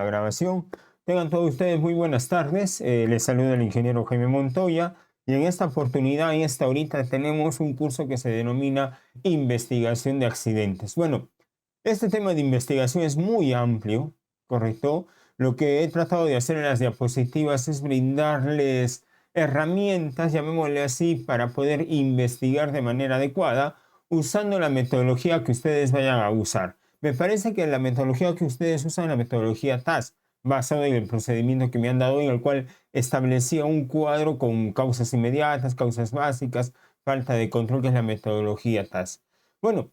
la grabación. Tengan todos ustedes muy buenas tardes. Les saluda el ingeniero Jaime Montoya. Y en esta oportunidad, en esta horita, tenemos un curso que se denomina Investigación de Accidentes. Bueno, este tema de investigación es muy amplio, ¿correcto? Lo que he tratado de hacer en las diapositivas es brindarles herramientas, llamémosle así, para poder investigar de manera adecuada usando la metodología que ustedes vayan a usar. Me parece que la metodología que ustedes usan es la metodología TAS, basada en el procedimiento que me han dado, en el cual establecía un cuadro con causas inmediatas, causas básicas, falta de control, que es la metodología TAS. Bueno,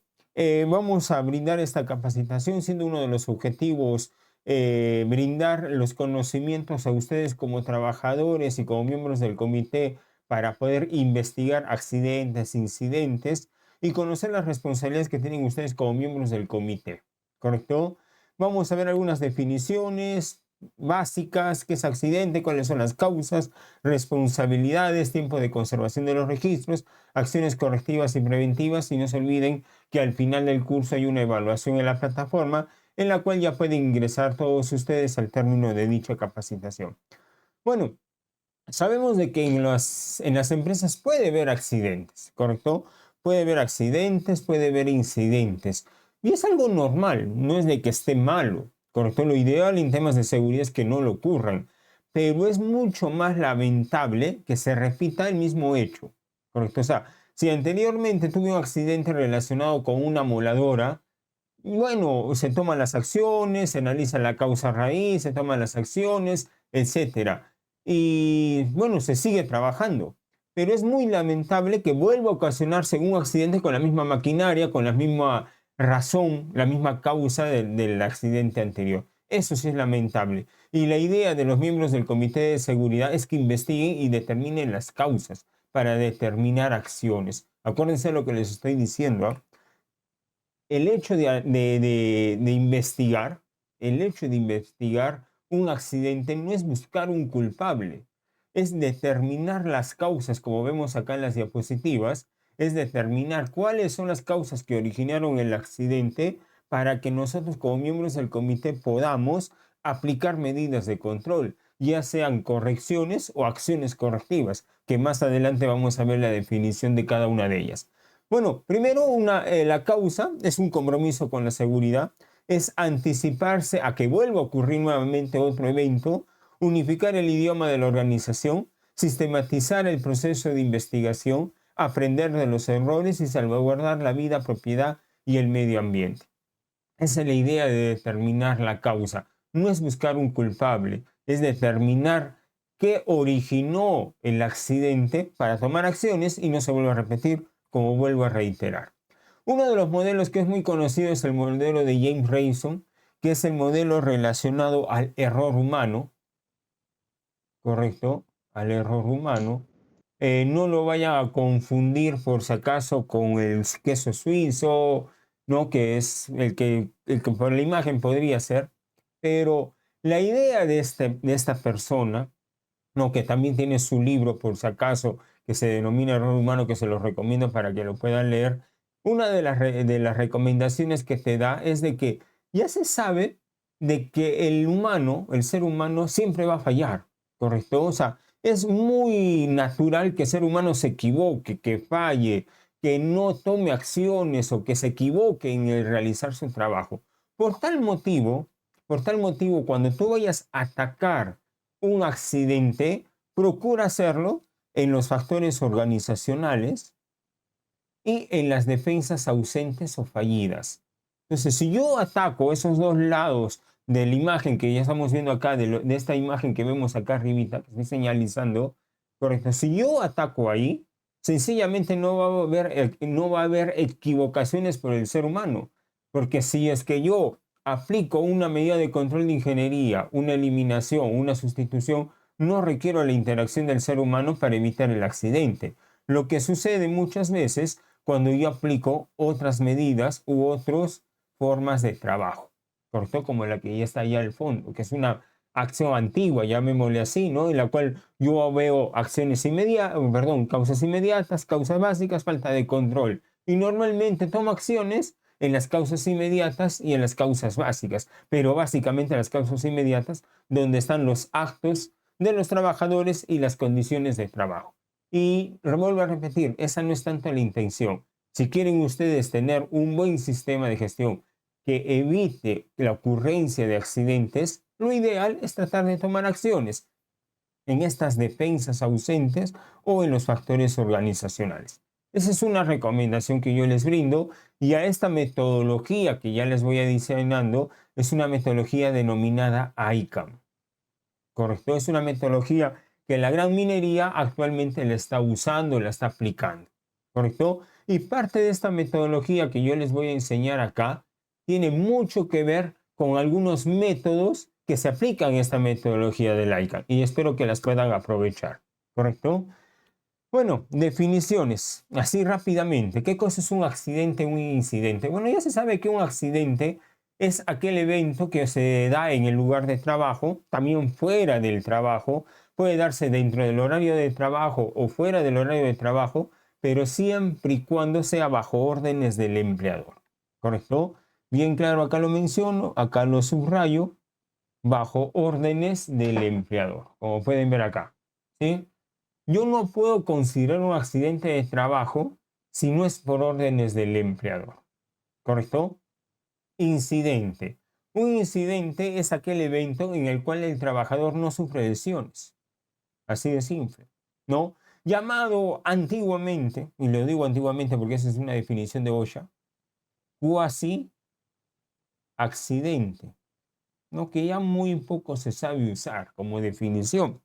vamos a brindar esta capacitación, siendo uno de los objetivos brindar los conocimientos a ustedes como trabajadores y como miembros del comité para poder investigar accidentes, incidentes y conocer las responsabilidades que tienen ustedes como miembros del comité, ¿correcto? Vamos a ver algunas definiciones básicas: qué es accidente, cuáles son las causas, responsabilidades, tiempo de conservación de los registros, acciones correctivas y preventivas, y no se olviden que al final del curso hay una evaluación en la plataforma en la cual ya pueden ingresar todos ustedes al término de dicha capacitación. Bueno, sabemos de que en las empresas puede haber accidentes, ¿correcto? Puede haber accidentes, puede haber incidentes. Y es algo normal, no es de que esté malo, ¿correcto? Lo ideal en temas de seguridad es que no lo ocurran, pero es mucho más lamentable que se repita el mismo hecho, ¿correcto? O sea, si anteriormente tuve un accidente relacionado con una moladora, bueno, se toman las acciones, se analiza la causa raíz, se toman las acciones, etcétera. Y bueno, se sigue trabajando. Pero es muy lamentable que vuelva a ocasionarse un accidente con la misma maquinaria, con la misma razón, la misma causa del accidente anterior. Eso sí es lamentable. Y la idea de los miembros del Comité de Seguridad es que investiguen y determinen las causas para determinar acciones. Acuérdense lo que les estoy diciendo, ¿ah? El hecho de investigar, el hecho de investigar un accidente no es buscar un culpable, es determinar las causas, como vemos acá en las diapositivas, es determinar cuáles son las causas que originaron el accidente para que nosotros como miembros del comité podamos aplicar medidas de control, ya sean correcciones o acciones correctivas, que más adelante vamos a ver la definición de cada una de ellas. Bueno, primero la causa es un compromiso con la seguridad, es anticiparse a que vuelva a ocurrir nuevamente otro evento, unificar el idioma de la organización, sistematizar el proceso de investigación, aprender de los errores y salvaguardar la vida, propiedad y el medio ambiente. Esa es la idea de determinar la causa. No es buscar un culpable, es determinar qué originó el accidente para tomar acciones y no se vuelva a repetir, como vuelvo a reiterar. Uno de los modelos que es muy conocido es el modelo de James Rayson, que es el modelo relacionado al error humano, ¿correcto? Al error humano. No lo vayan a confundir por si acaso con el queso suizo, ¿no? Que es el que por la imagen podría ser, pero la idea de esta persona, ¿no? Que también tiene su libro por si acaso, que se denomina Error Humano, que se los recomiendo para que lo puedan leer. Una de las recomendaciones que te da es de que ya se sabe de que el humano, el ser humano, siempre va a fallar, ¿correcto? O sea, es muy natural que el ser humano se equivoque, que falle, que no tome acciones o que se equivoque en el realizar su trabajo. Por tal motivo, por tal motivo, cuando tú vayas a atacar un accidente, procura hacerlo en los factores organizacionales y en las defensas ausentes o fallidas. Entonces, si yo ataco esos dos lados de la imagen que ya estamos viendo acá, de esta imagen que vemos acá arribita, que estoy señalizando, correcto, si yo ataco ahí, sencillamente no va a haber equivocaciones por el ser humano, porque si es que yo aplico una medida de control de ingeniería, una eliminación, una sustitución, no requiero la interacción del ser humano para evitar el accidente. Lo que sucede muchas veces cuando yo aplico otras medidas u otras formas de trabajo, ¿correcto? Como la que ya está allá al fondo, que es una acción antigua, llamémosle así, ¿no? En la cual yo veo acciones inmediatas, perdón, causas inmediatas, causas básicas, falta de control. Y normalmente tomo acciones en las causas inmediatas y en las causas básicas, pero básicamente las causas inmediatas donde están los actos de los trabajadores y las condiciones de trabajo. Y vuelvo a repetir, esa no es tanto la intención. Si quieren ustedes tener un buen sistema de gestión que evite la ocurrencia de accidentes, lo ideal es tratar de tomar acciones en estas defensas ausentes o en los factores organizacionales. Esa es una recomendación que yo les brindo y a esta metodología que ya les voy a diseñando es una metodología denominada ICAM. ¿Correcto? Es una metodología que la gran minería actualmente la está usando, la está aplicando. ¿Correcto? Y parte de esta metodología que yo les voy a enseñar acá tiene mucho que ver con algunos métodos que se aplican en esta metodología del ICANN y espero que las puedan aprovechar. ¿Correcto? Bueno, definiciones, así rápidamente. ¿Qué cosa es un accidente, un incidente? Bueno, ya se sabe que un accidente es aquel evento que se da en el lugar de trabajo, también fuera del trabajo, puede darse dentro del horario de trabajo o fuera del horario de trabajo, pero siempre y cuando sea bajo órdenes del empleador. ¿Correcto? Bien claro, acá lo menciono, acá lo subrayo, bajo órdenes del empleador, como pueden ver acá. ¿Sí? Yo no puedo considerar un accidente de trabajo si no es por órdenes del empleador. ¿Correcto? Incidente. Un incidente es aquel evento en el cual el trabajador no sufre lesiones. Así de simple. ¿No? Llamado antiguamente, y lo digo antiguamente porque esa es una definición de OSHA, cuasi accidente, ¿no? Que ya muy poco se sabe usar como definición.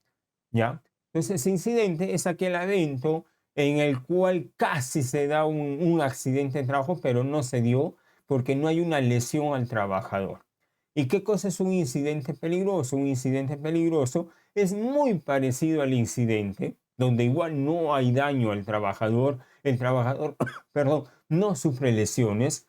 ¿Ya? Entonces, ese incidente es aquel evento en el cual casi se da un accidente de trabajo, pero no se dio porque no hay una lesión al trabajador. ¿Y qué cosa es un incidente peligroso? Un incidente peligroso es muy parecido al incidente, donde igual no hay daño al trabajador, el trabajador, perdón, no sufre lesiones,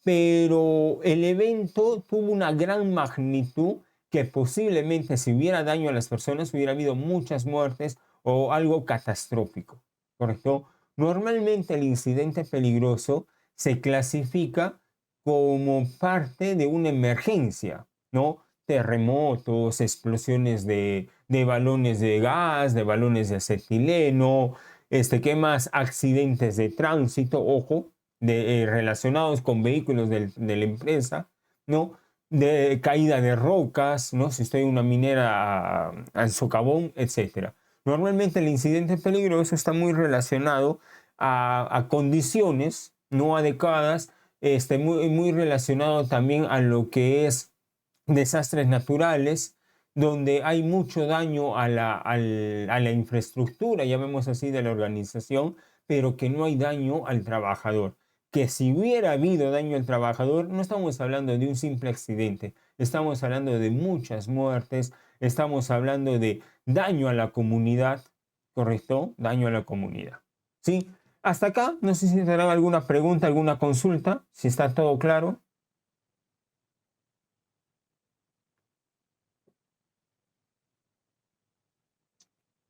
pero el evento tuvo una gran magnitud que posiblemente si hubiera daño a las personas hubiera habido muchas muertes o algo catastrófico, ¿correcto? Normalmente el incidente peligroso se clasifica como parte de una emergencia, ¿no? Terremotos, explosiones de balones de gas, de balones de acetileno, ¿qué más? Accidentes de tránsito, ojo, relacionados con vehículos de la empresa, ¿no? De caída de rocas, ¿no? Si estoy en una minera al socavón, etcétera. Normalmente el incidente peligroso está muy relacionado a condiciones no adecuadas, muy relacionado también a lo que es desastres naturales, donde hay mucho daño a la infraestructura, llamemos así, de la organización, pero que no hay daño al trabajador. Que si hubiera habido daño al trabajador, no estamos hablando de un simple accidente, estamos hablando de muchas muertes, estamos hablando de daño a la comunidad, ¿correcto? Daño a la comunidad. ¿Sí? Hasta acá, no sé si tendrán alguna pregunta, alguna consulta, si está todo claro.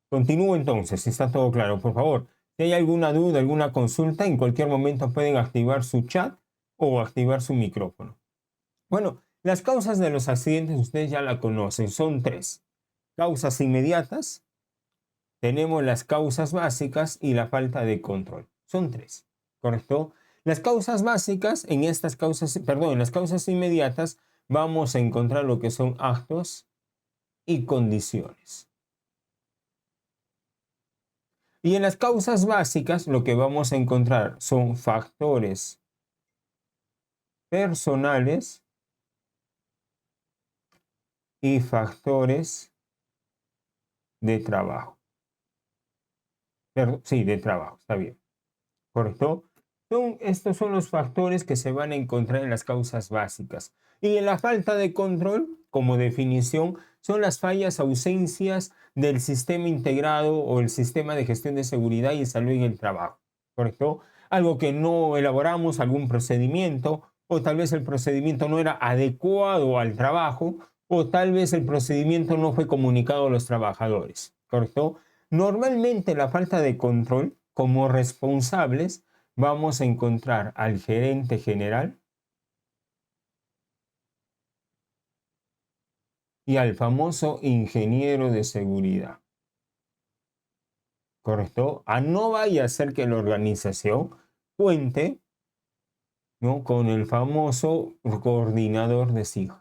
Continúo entonces, si está todo claro, por favor. Si hay alguna duda, alguna consulta, en cualquier momento pueden activar su chat o activar su micrófono. Bueno, las causas de los accidentes ustedes ya la conocen, son tres. Causas inmediatas, tenemos las causas básicas y la falta de control. Son tres, ¿correcto? Las causas básicas, en las causas inmediatas vamos a encontrar lo que son actos y condiciones. Y en las causas básicas lo que vamos a encontrar son factores personales y factores de trabajo. Sí, de trabajo, está bien. ¿Correcto? Estos son los factores que se van a encontrar en las causas básicas. Y en la falta de control, como definición, son las fallas, ausencias del sistema integrado o el sistema de gestión de seguridad y salud en el trabajo. ¿Correcto? Algo que no elaboramos, algún procedimiento, o tal vez el procedimiento no era adecuado al trabajo, o tal vez el procedimiento no fue comunicado a los trabajadores. ¿Correcto? Normalmente la falta de control, como responsables, vamos a encontrar al gerente general, y al famoso ingeniero de seguridad. ¿Correcto? A no vaya a ser que la organización cuente, ¿no?, con el famoso coordinador de SIG.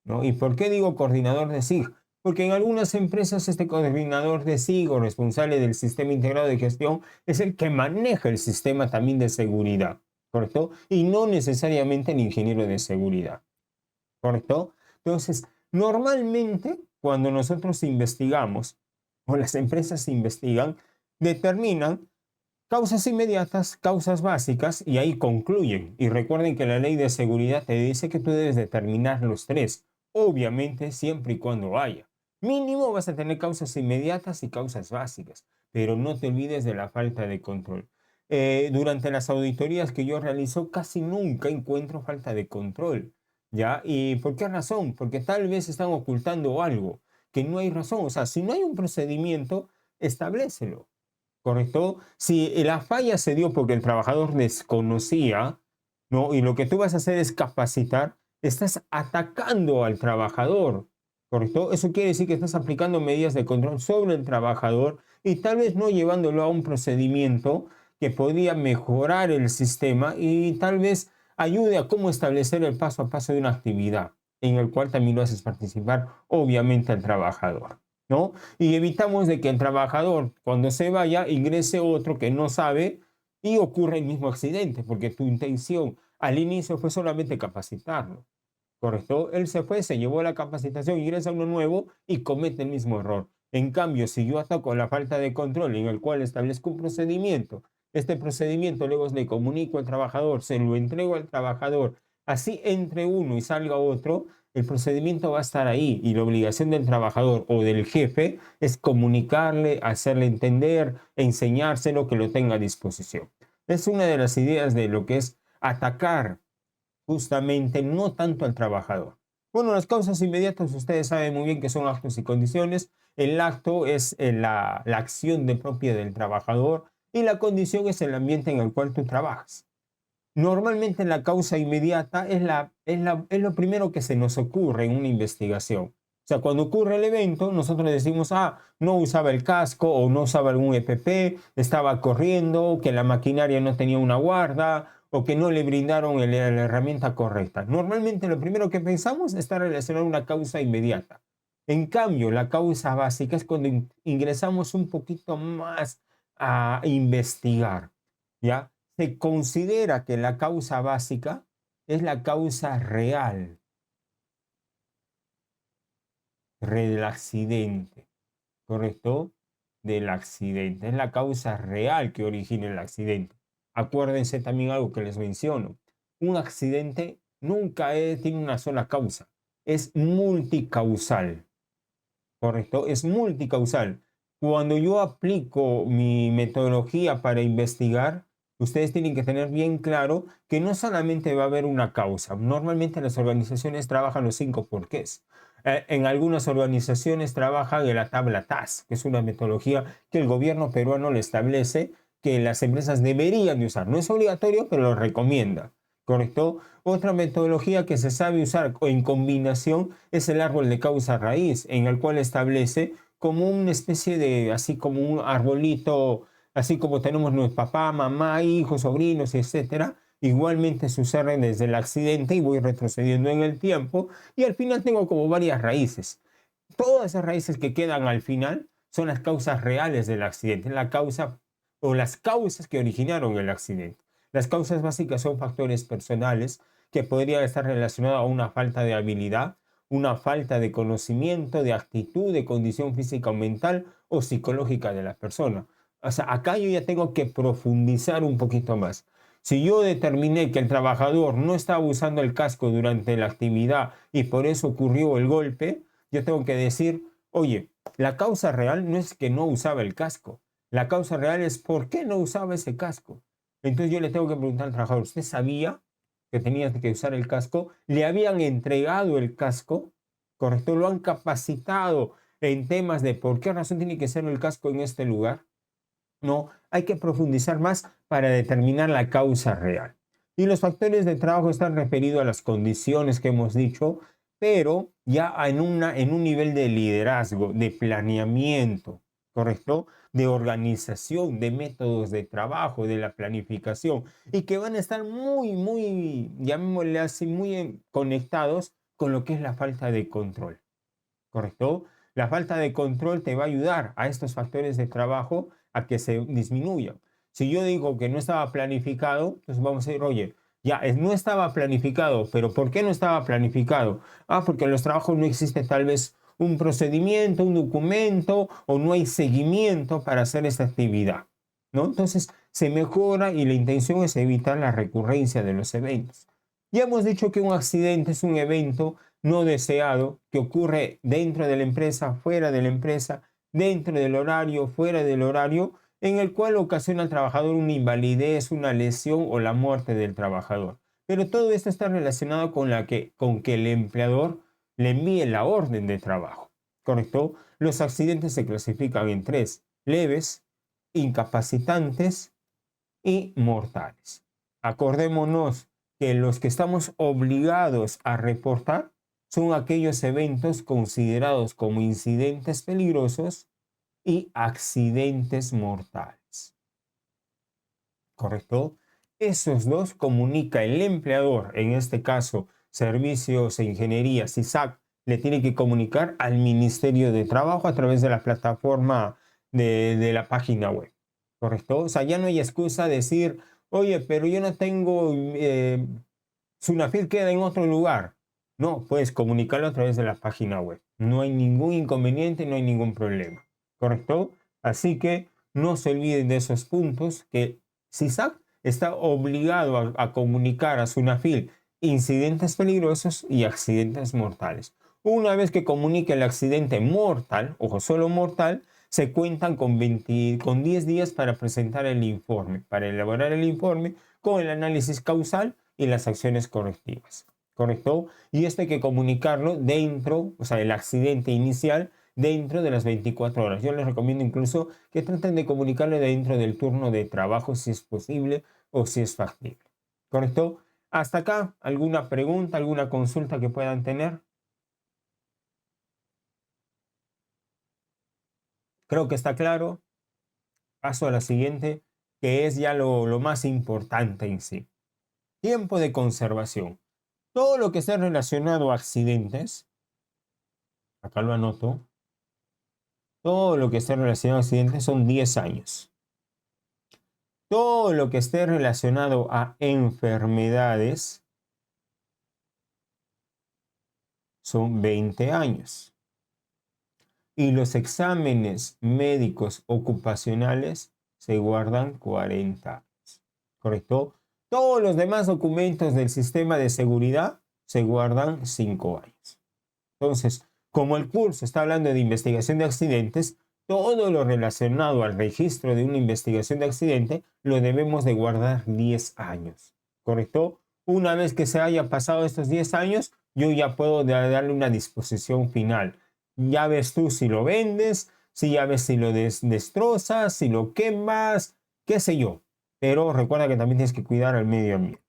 ¿No? ¿Y por qué digo coordinador de SIG? Porque en algunas empresas este coordinador de SIG o responsable del sistema integrado de gestión es el que maneja el sistema también de seguridad, ¿correcto? Y no necesariamente el ingeniero de seguridad, ¿correcto? Entonces, normalmente cuando nosotros investigamos o las empresas investigan, determinan causas inmediatas, causas básicas y ahí concluyen. Y recuerden que la ley de seguridad te dice que tú debes determinar los tres, obviamente siempre y cuando haya. Mínimo vas a tener causas inmediatas y causas básicas, pero no te olvides de la falta de control. Durante las auditorías que yo realizo casi nunca encuentro falta de control, ¿ya? ¿Y por qué razón? Porque tal vez están ocultando algo, que no hay razón. O sea, si no hay un procedimiento, establécelo. ¿Correcto? Si la falla se dio porque el trabajador desconocía, ¿no? Y lo que tú vas a hacer es capacitar, estás atacando al trabajador, ¿correcto? Eso quiere decir que estás aplicando medidas de control sobre el trabajador y tal vez no llevándolo a un procedimiento que podría mejorar el sistema y tal vez ayude a cómo establecer el paso a paso de una actividad en el cual también lo haces participar, obviamente, al trabajador, ¿no? Y evitamos de que el trabajador, cuando se vaya, ingrese otro que no sabe y ocurre el mismo accidente, porque tu intención al inicio fue solamente capacitarlo, ¿correcto? Él se fue, se llevó la capacitación, ingresa uno nuevo y comete el mismo error. En cambio, si yo ataco la falta de control en el cual establezco un procedimiento, este procedimiento luego le comunico al trabajador, se lo entrego al trabajador, así entre uno y salga otro, el procedimiento va a estar ahí y la obligación del trabajador o del jefe es comunicarle, hacerle entender, enseñárselo, que lo tenga a disposición. Es una de las ideas de lo que es atacar justamente no tanto al trabajador. Bueno, las causas inmediatas ustedes saben muy bien que son actos y condiciones. El acto es la acción propia del trabajador y la condición es el ambiente en el cual tú trabajas. Normalmente la causa inmediata es lo primero que se nos ocurre en una investigación. O sea, cuando ocurre el evento, nosotros decimos, no usaba el casco o no usaba algún EPP, estaba corriendo, que la maquinaria no tenía una guarda o que no le brindaron la herramienta correcta. Normalmente lo primero que pensamos está relacionado a una causa inmediata. En cambio, la causa básica es cuando ingresamos un poquito más a investigar, ¿ya? Se considera que la causa básica es la causa real del accidente, ¿correcto? Del accidente. Es la causa real que origina el accidente. Acuérdense también algo que les menciono. Un accidente nunca tiene una sola causa. Es multicausal, ¿correcto? Es multicausal. Cuando yo aplico mi metodología para investigar, ustedes tienen que tener bien claro que no solamente va a haber una causa. Normalmente las organizaciones trabajan los 5 porqués. En algunas organizaciones trabajan en la tabla TAS, que es una metodología que el gobierno peruano le establece que las empresas deberían de usar. No es obligatorio, pero lo recomienda, ¿correcto? Otra metodología que se sabe usar en combinación es el árbol de causa raíz, en el cual establece como una especie de, así como un arbolito, así como tenemos nuestro papá, mamá, hijos, sobrinos, etcétera. Igualmente sucede desde el accidente y voy retrocediendo en el tiempo y al final tengo como varias raíces. Todas esas raíces que quedan al final son las causas reales del accidente, la causa o las causas que originaron el accidente. Las causas básicas son factores personales que podrían estar relacionados a una falta de habilidad, una falta de conocimiento, de actitud, de condición física o mental o psicológica de la persona. O sea, acá yo ya tengo que profundizar un poquito más. Si yo determiné que el trabajador no estaba usando el casco durante la actividad y por eso ocurrió el golpe, yo tengo que decir, oye, la causa real no es que no usaba el casco, la causa real es por qué no usaba ese casco. Entonces yo le tengo que preguntar al trabajador, ¿usted sabía que tenía que usar el casco? ¿Le habían entregado el casco? ¿Correcto? ¿Lo han capacitado en temas de por qué razón tiene que ser el casco en este lugar? No, hay que profundizar más para determinar la causa real. Y los factores de trabajo están referidos a las condiciones que hemos dicho, pero ya en un nivel de liderazgo, de planeamiento, ¿correcto? De organización, de métodos de trabajo, de la planificación, y que van a estar muy, llamémosle así, conectados con lo que es la falta de control, ¿correcto? La falta de control te va a ayudar a estos factores de trabajo a que se disminuyan. Si yo digo que no estaba planificado, pues vamos a decir, oye, ya no estaba planificado, pero ¿por qué no estaba planificado? Ah, porque en los trabajos no existe tal vez un procedimiento, un documento o no hay seguimiento para hacer esta actividad, ¿no? Entonces se mejora y la intención es evitar la recurrencia de los eventos. Ya hemos dicho que un accidente es un evento no deseado que ocurre dentro de la empresa, fuera de la empresa, dentro del horario, fuera del horario, en el cual ocasiona al trabajador una invalidez, una lesión o la muerte del trabajador. Pero todo esto está relacionado con que el empleador le envíe la orden de trabajo, ¿correcto? Los accidentes se clasifican en tres: leves, incapacitantes y mortales. Acordémonos que los que estamos obligados a reportar son aquellos eventos considerados como incidentes peligrosos y accidentes mortales. ¿Correcto? Esos dos comunica el empleador, en este caso Servicios e Ingeniería, SISAC, le tiene que comunicar al Ministerio de Trabajo a través de la plataforma de la página web. ¿Correcto? O sea, ya no hay excusa de decir, oye, pero yo no tengo, Sunafil queda en otro lugar. No, puedes comunicarlo a través de la página web. No hay ningún inconveniente, no hay ningún problema. ¿Correcto? Así que no se olviden de esos puntos que SISAC está obligado a comunicar a Sunafil incidentes peligrosos y accidentes mortales. Una vez que comunique el accidente mortal, ojo, solo mortal, se cuentan con 10 días para presentar el informe, para elaborar el informe con el análisis causal y las acciones correctivas. ¿Correcto? Y esto hay que comunicarlo dentro, o sea, el accidente inicial, dentro de las 24 horas. Yo les recomiendo incluso que traten de comunicarlo dentro del turno de trabajo si es posible o si es factible. ¿Correcto? Hasta acá, ¿alguna pregunta, alguna consulta que puedan tener? Creo que está claro. Paso a la siguiente, que es ya lo más importante en sí. Tiempo de conservación. Todo lo que esté relacionado a accidentes, acá lo anoto, todo lo que esté relacionado a accidentes son 10 años. Todo lo que esté relacionado a enfermedades son 20 años. Y los exámenes médicos ocupacionales se guardan 40 años. ¿Correcto? Todos los demás documentos del sistema de seguridad se guardan 5 años. Entonces, como el curso está hablando de investigación de accidentes, todo lo relacionado al registro de una investigación de accidente lo debemos de guardar 10 años. ¿Correcto? Una vez que se haya pasado estos 10 años, yo ya puedo darle una disposición final. Ya ves tú si lo vendes, si ya ves si lo destrozas, si lo quemas, qué sé yo. Pero recuerda que también tienes que cuidar al medio ambiente.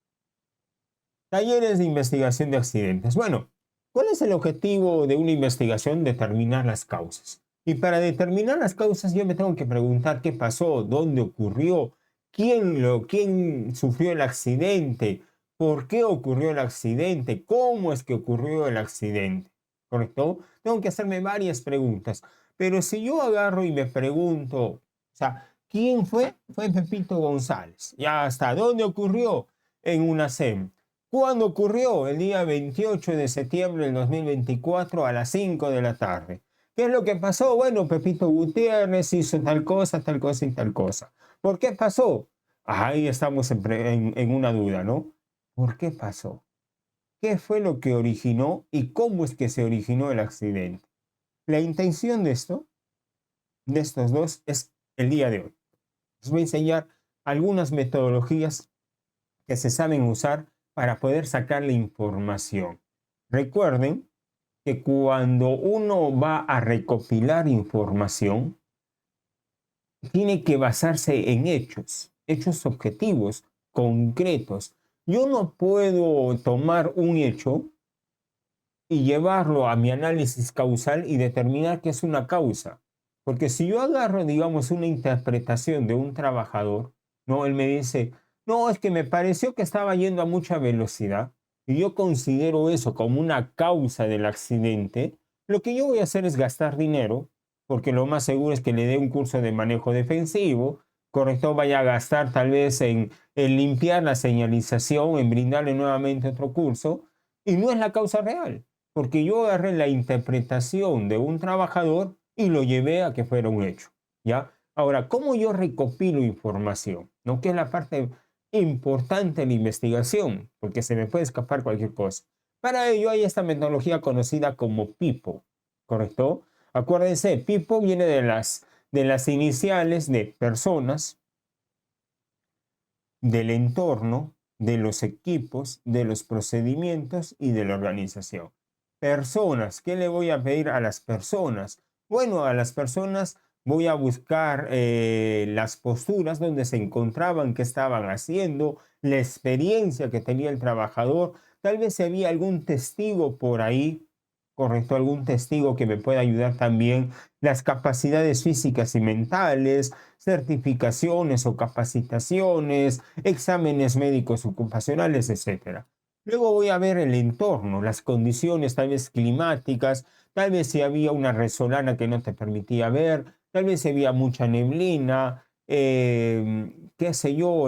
Talleres de investigación de accidentes. Bueno, ¿cuál es el objetivo de una investigación? Determinar las causas. Y para determinar las causas yo me tengo que preguntar qué pasó, dónde ocurrió, quién sufrió el accidente, por qué ocurrió el accidente, cómo es que ocurrió el accidente. ¿Correcto? Tengo que hacerme varias preguntas. Pero si yo agarro y me pregunto, o sea, ¿quién fue? Fue Pepito González. ¿Ya hasta dónde ocurrió? En una SEM. ¿Cuándo ocurrió? El día 28 de septiembre del 2024 a las 5 de la tarde. ¿Qué es lo que pasó? Bueno, Pepito Gutiérrez hizo tal cosa y tal cosa. ¿Por qué pasó? Ahí estamos en una duda, ¿no? ¿Por qué pasó? ¿Qué fue lo que originó y cómo es que se originó el accidente? La intención de estos dos, es el día de hoy. Les voy a enseñar algunas metodologías que se saben usar para poder sacar la información. Recuerden que cuando uno va a recopilar información, tiene que basarse en hechos, hechos objetivos, concretos. Yo no puedo tomar un hecho y llevarlo a mi análisis causal y determinar qué es una causa. Porque si yo agarro, digamos, una interpretación de un trabajador, ¿no? Él me dice, no, es que me pareció que estaba yendo a mucha velocidad y yo considero eso como una causa del accidente, lo que yo voy a hacer es gastar dinero, porque lo más seguro es que le dé un curso de manejo defensivo, correcto, vaya a gastar tal vez en limpiar la señalización, en brindarle nuevamente otro curso, y no es la causa real, porque yo agarré la interpretación de un trabajador y lo llevé a que fuera un hecho, ¿ya? Ahora, ¿cómo yo recopilo información? ¿No? Que es la parte importante de la investigación, porque se me puede escapar cualquier cosa. Para ello hay esta metodología conocida como PIPO, ¿correcto? Acuérdense, PIPO viene de las iniciales de personas, del entorno, de los equipos, de los procedimientos y de la organización. Personas, ¿qué le voy a pedir a las personas? Bueno, a las personas voy a buscar las posturas donde se encontraban, qué estaban haciendo, la experiencia que tenía el trabajador. Tal vez si había algún testigo por ahí, correcto, algún testigo que me pueda ayudar también, las capacidades físicas y mentales, certificaciones o capacitaciones, exámenes médicos ocupacionales, etcétera. Luego voy a ver el entorno, las condiciones tal vez climáticas, tal vez si había una resolana que no te permitía ver, tal vez si había mucha neblina, qué sé yo,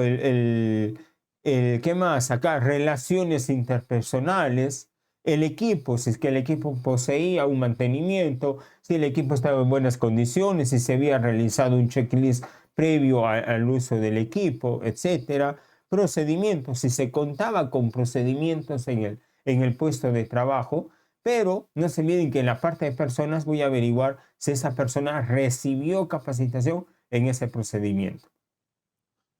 ¿qué más? Acá, relaciones interpersonales, el equipo, si es que el equipo poseía un mantenimiento, si el equipo estaba en buenas condiciones, si se había realizado un checklist previo al uso del equipo, etcétera. Procedimientos, si se contaba con procedimientos en el puesto de trabajo, pero no se olviden que en la parte de personas voy a averiguar si esa persona recibió capacitación en ese procedimiento.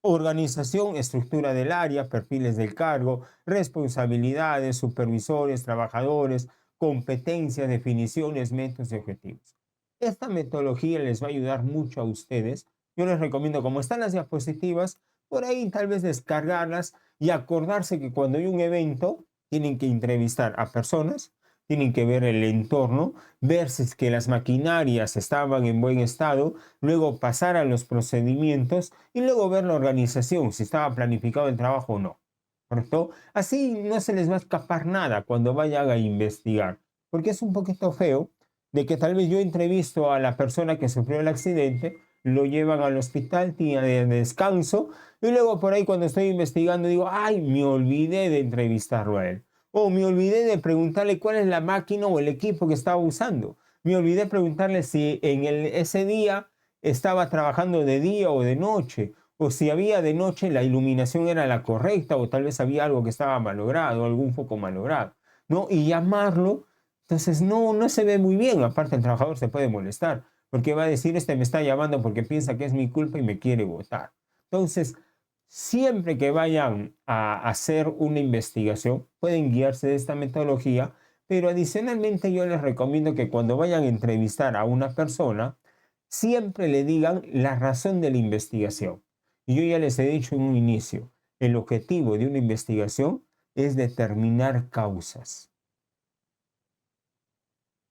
Organización, estructura del área, perfiles del cargo, responsabilidades, supervisores, trabajadores, competencias, definiciones, métodos y objetivos. Esta metodología les va a ayudar mucho a ustedes. Yo les recomiendo, como están las diapositivas, por ahí tal vez descargarlas y acordarse que cuando hay un evento tienen que entrevistar a personas, tienen que ver el entorno, ver si es que las maquinarias estaban en buen estado, luego pasar a los procedimientos y luego ver la organización, si estaba planificado el trabajo o no. ¿Correcto? Así no se les va a escapar nada cuando vayan a investigar, porque es un poquito feo de que tal vez yo entrevisto a la persona que sufrió el accidente, lo llevan al hospital, día de descanso, y luego por ahí cuando estoy investigando digo, ay, me olvidé de entrevistarlo a él. O me olvidé de preguntarle cuál es la máquina o el equipo que estaba usando. Me olvidé preguntarle si ese día estaba trabajando de día o de noche, o si había de noche la iluminación era la correcta, o tal vez había algo que estaba malogrado, algún foco malogrado, ¿no? Y llamarlo, entonces no se ve muy bien, aparte el trabajador se puede molestar, porque va a decir, este me está llamando porque piensa que es mi culpa y me quiere votar. Entonces, siempre que vayan a hacer una investigación, pueden guiarse de esta metodología, pero adicionalmente yo les recomiendo que cuando vayan a entrevistar a una persona, siempre le digan la razón de la investigación. Y yo ya les he dicho en un inicio, el objetivo de una investigación es determinar causas,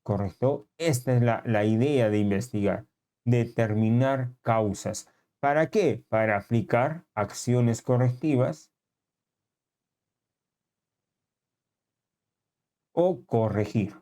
¿correcto? Esta es la idea de investigar, determinar causas. ¿Para qué? Para aplicar acciones correctivas o corregir,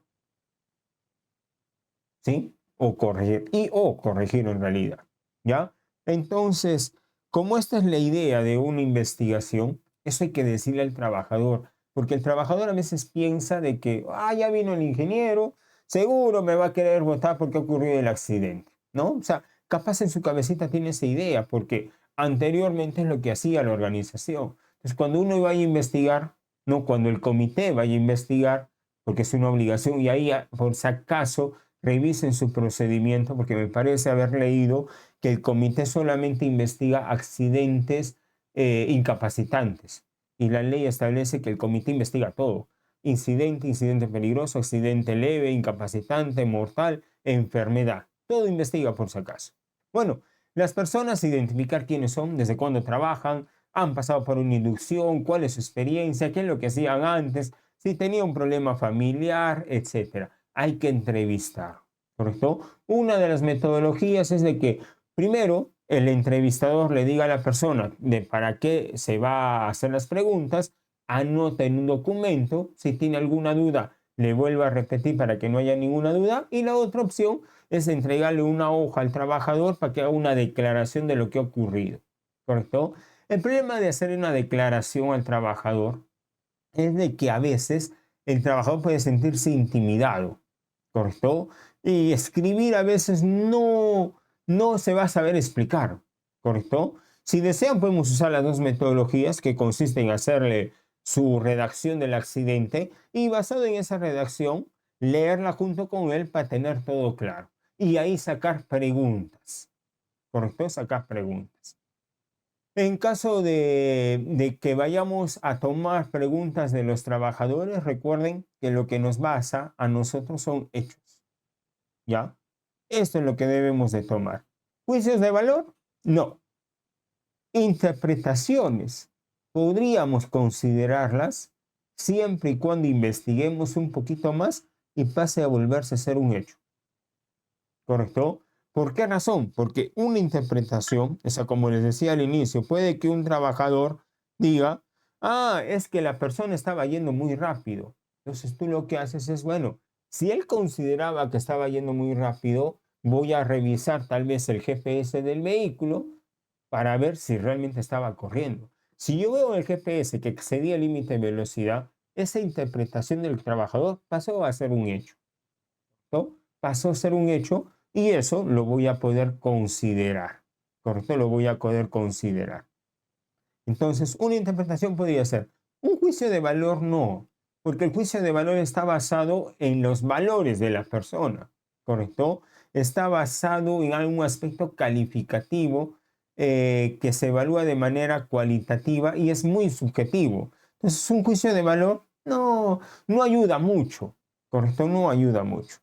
¿sí? O corregir, o corregir en realidad, ¿ya? Entonces, como esta es la idea de una investigación, eso hay que decirle al trabajador, porque el trabajador a veces piensa de que, ya vino el ingeniero, seguro me va a querer votar porque ha ocurrido el accidente, ¿no? O sea, capaz en su cabecita tiene esa idea, porque anteriormente es lo que hacía la organización. Entonces, cuando uno va a investigar, no, cuando el comité vaya a investigar, porque es una obligación, y ahí, por si acaso, revisen su procedimiento, porque me parece haber leído que el comité solamente investiga accidentes incapacitantes. Y la ley establece que el comité investiga todo. Incidente, incidente peligroso, accidente leve, incapacitante, mortal, enfermedad. Todo investiga por si acaso. Bueno, las personas identificar quiénes son, desde cuándo trabajan, han pasado por una inducción, cuál es su experiencia, qué es lo que hacían antes, si tenía un problema familiar, etcétera. Hay que entrevistar, ¿correcto? Una de las metodologías es de que primero el entrevistador le diga a la persona de para qué se va a hacer las preguntas, anota en un documento, si tiene alguna duda, le vuelva a repetir para que no haya ninguna duda, y la otra opción es entregarle una hoja al trabajador para que haga una declaración de lo que ha ocurrido, ¿correcto? El problema de hacer una declaración al trabajador es de que a veces el trabajador puede sentirse intimidado, ¿correcto? Y escribir a veces no se va a saber explicar, ¿correcto? Si desean, podemos usar las dos metodologías que consisten en hacerle su redacción del accidente y basado en esa redacción, leerla junto con él para tener todo claro. Y ahí sacar preguntas, ¿correcto? Sacar preguntas. En caso de que vayamos a tomar preguntas de los trabajadores, recuerden que lo que nos basa a nosotros son hechos, ¿ya? Esto es lo que debemos de tomar. ¿Juicios de valor? No. Interpretaciones. Podríamos considerarlas siempre y cuando investiguemos un poquito más y pase a volverse a ser un hecho. ¿Correcto? ¿Por qué razón? Porque una interpretación, o sea, como les decía al inicio, puede que un trabajador diga, ah, es que la persona estaba yendo muy rápido. Entonces tú lo que haces es, bueno, si él consideraba que estaba yendo muy rápido, voy a revisar tal vez el GPS del vehículo para ver si realmente estaba corriendo. Si yo veo en el GPS que excedía el límite de velocidad, esa interpretación del trabajador pasó a ser un hecho, ¿no? Pasó a ser un hecho y eso lo voy a poder considerar, ¿correcto? Lo voy a poder considerar. Entonces, una interpretación podría ser, un juicio de valor no, porque el juicio de valor está basado en los valores de la persona, ¿correcto? Está basado en algún aspecto calificativo que se evalúa de manera cualitativa y es muy subjetivo. Entonces, un juicio de valor no ayuda mucho, ¿correcto? No ayuda mucho.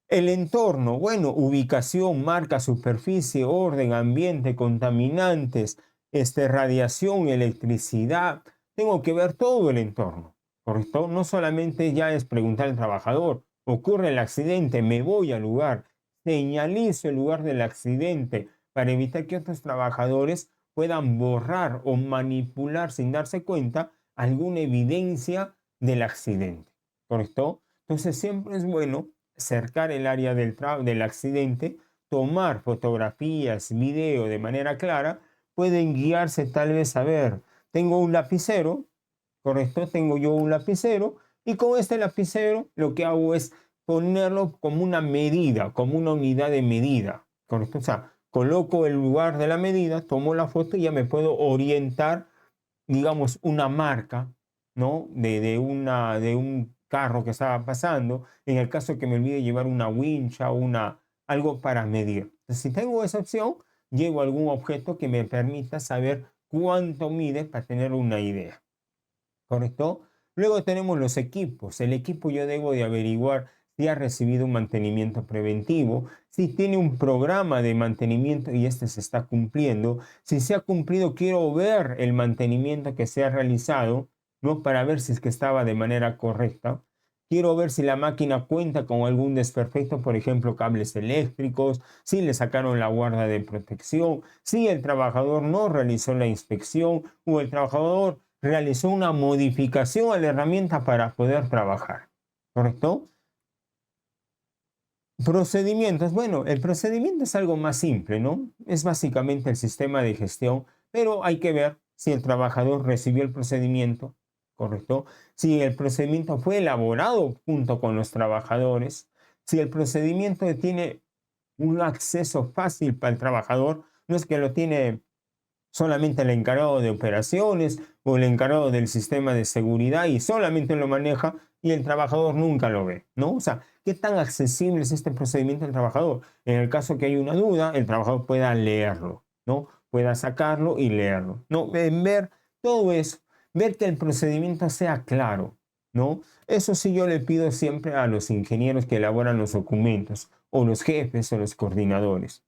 El entorno, bueno, ubicación, marca, superficie, orden, ambiente, contaminantes, radiación, electricidad. Tengo que ver todo el entorno, ¿correcto? No solamente ya es preguntar al trabajador, ocurre el accidente, me voy al lugar, señalizo el lugar del accidente para evitar que otros trabajadores puedan borrar o manipular sin darse cuenta alguna evidencia del accidente, ¿correcto? Entonces siempre es bueno cercar el área del accidente, tomar fotografías, video de manera clara, pueden guiarse tal vez a ver, tengo un lapicero, ¿correcto? Tengo yo un lapicero y con este lapicero lo que hago es ponerlo como una medida, como una unidad de medida, ¿correcto? O sea, coloco el lugar de la medida, tomo la foto y ya me puedo orientar, digamos, una marca, ¿no? De un carro que estaba pasando, en el caso que me olvide llevar una wincha o algo para medir. Entonces, si tengo esa opción, llevo algún objeto que me permita saber cuánto mide para tener una idea, ¿correcto? Luego tenemos los equipos. El equipo yo debo de averiguar si ha recibido un mantenimiento preventivo, si tiene un programa de mantenimiento y este se está cumpliendo. Si se ha cumplido, quiero ver el mantenimiento que se ha realizado, ¿no? Para ver si es que estaba de manera correcta. Quiero ver si la máquina cuenta con algún desperfecto, por ejemplo, cables eléctricos, si le sacaron la guarda de protección, si el trabajador no realizó la inspección o el trabajador realizó una modificación a la herramienta para poder trabajar, ¿correcto? Procedimientos. Bueno, el procedimiento es algo más simple, ¿no? Es básicamente el sistema de gestión, pero hay que ver si el trabajador recibió el procedimiento, ¿correcto? Si el procedimiento fue elaborado junto con los trabajadores, si el procedimiento tiene un acceso fácil para el trabajador, no es que lo tiene solamente el encargado de operaciones o el encargado del sistema de seguridad y solamente lo maneja y el trabajador nunca lo ve, ¿no? O sea, ¿qué tan accesible es este procedimiento al trabajador? En el caso que hay una duda, el trabajador pueda leerlo, ¿no? Pueda sacarlo y leerlo, ¿no? En ver todo eso, ver que el procedimiento sea claro, ¿no? Eso sí yo le pido siempre a los ingenieros que elaboran los documentos, o los jefes o los coordinadores,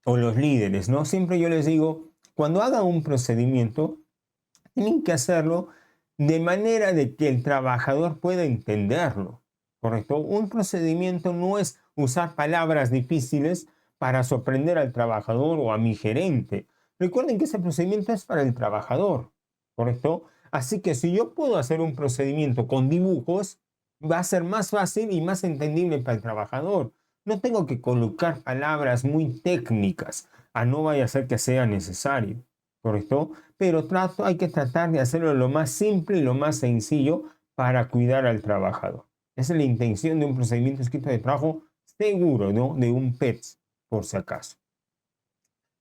o los líderes, ¿no? Siempre yo les digo, cuando hagan un procedimiento, Tienen que hacerlo de manera de que el trabajador pueda entenderlo, ¿correcto? Un procedimiento no es usar palabras difíciles para sorprender al trabajador o a mi gerente. Recuerden que ese procedimiento es para el trabajador, ¿correcto? Así que si yo puedo hacer un procedimiento con dibujos, va a ser más fácil y más entendible para el trabajador. No tengo que colocar palabras muy técnicas, a no vaya a ser que sea necesario, ¿correcto? Pero hay que tratar de hacerlo lo más simple y lo más sencillo para cuidar al trabajador. Esa es la intención de un procedimiento escrito de trabajo seguro, ¿no? De un PETS, por si acaso.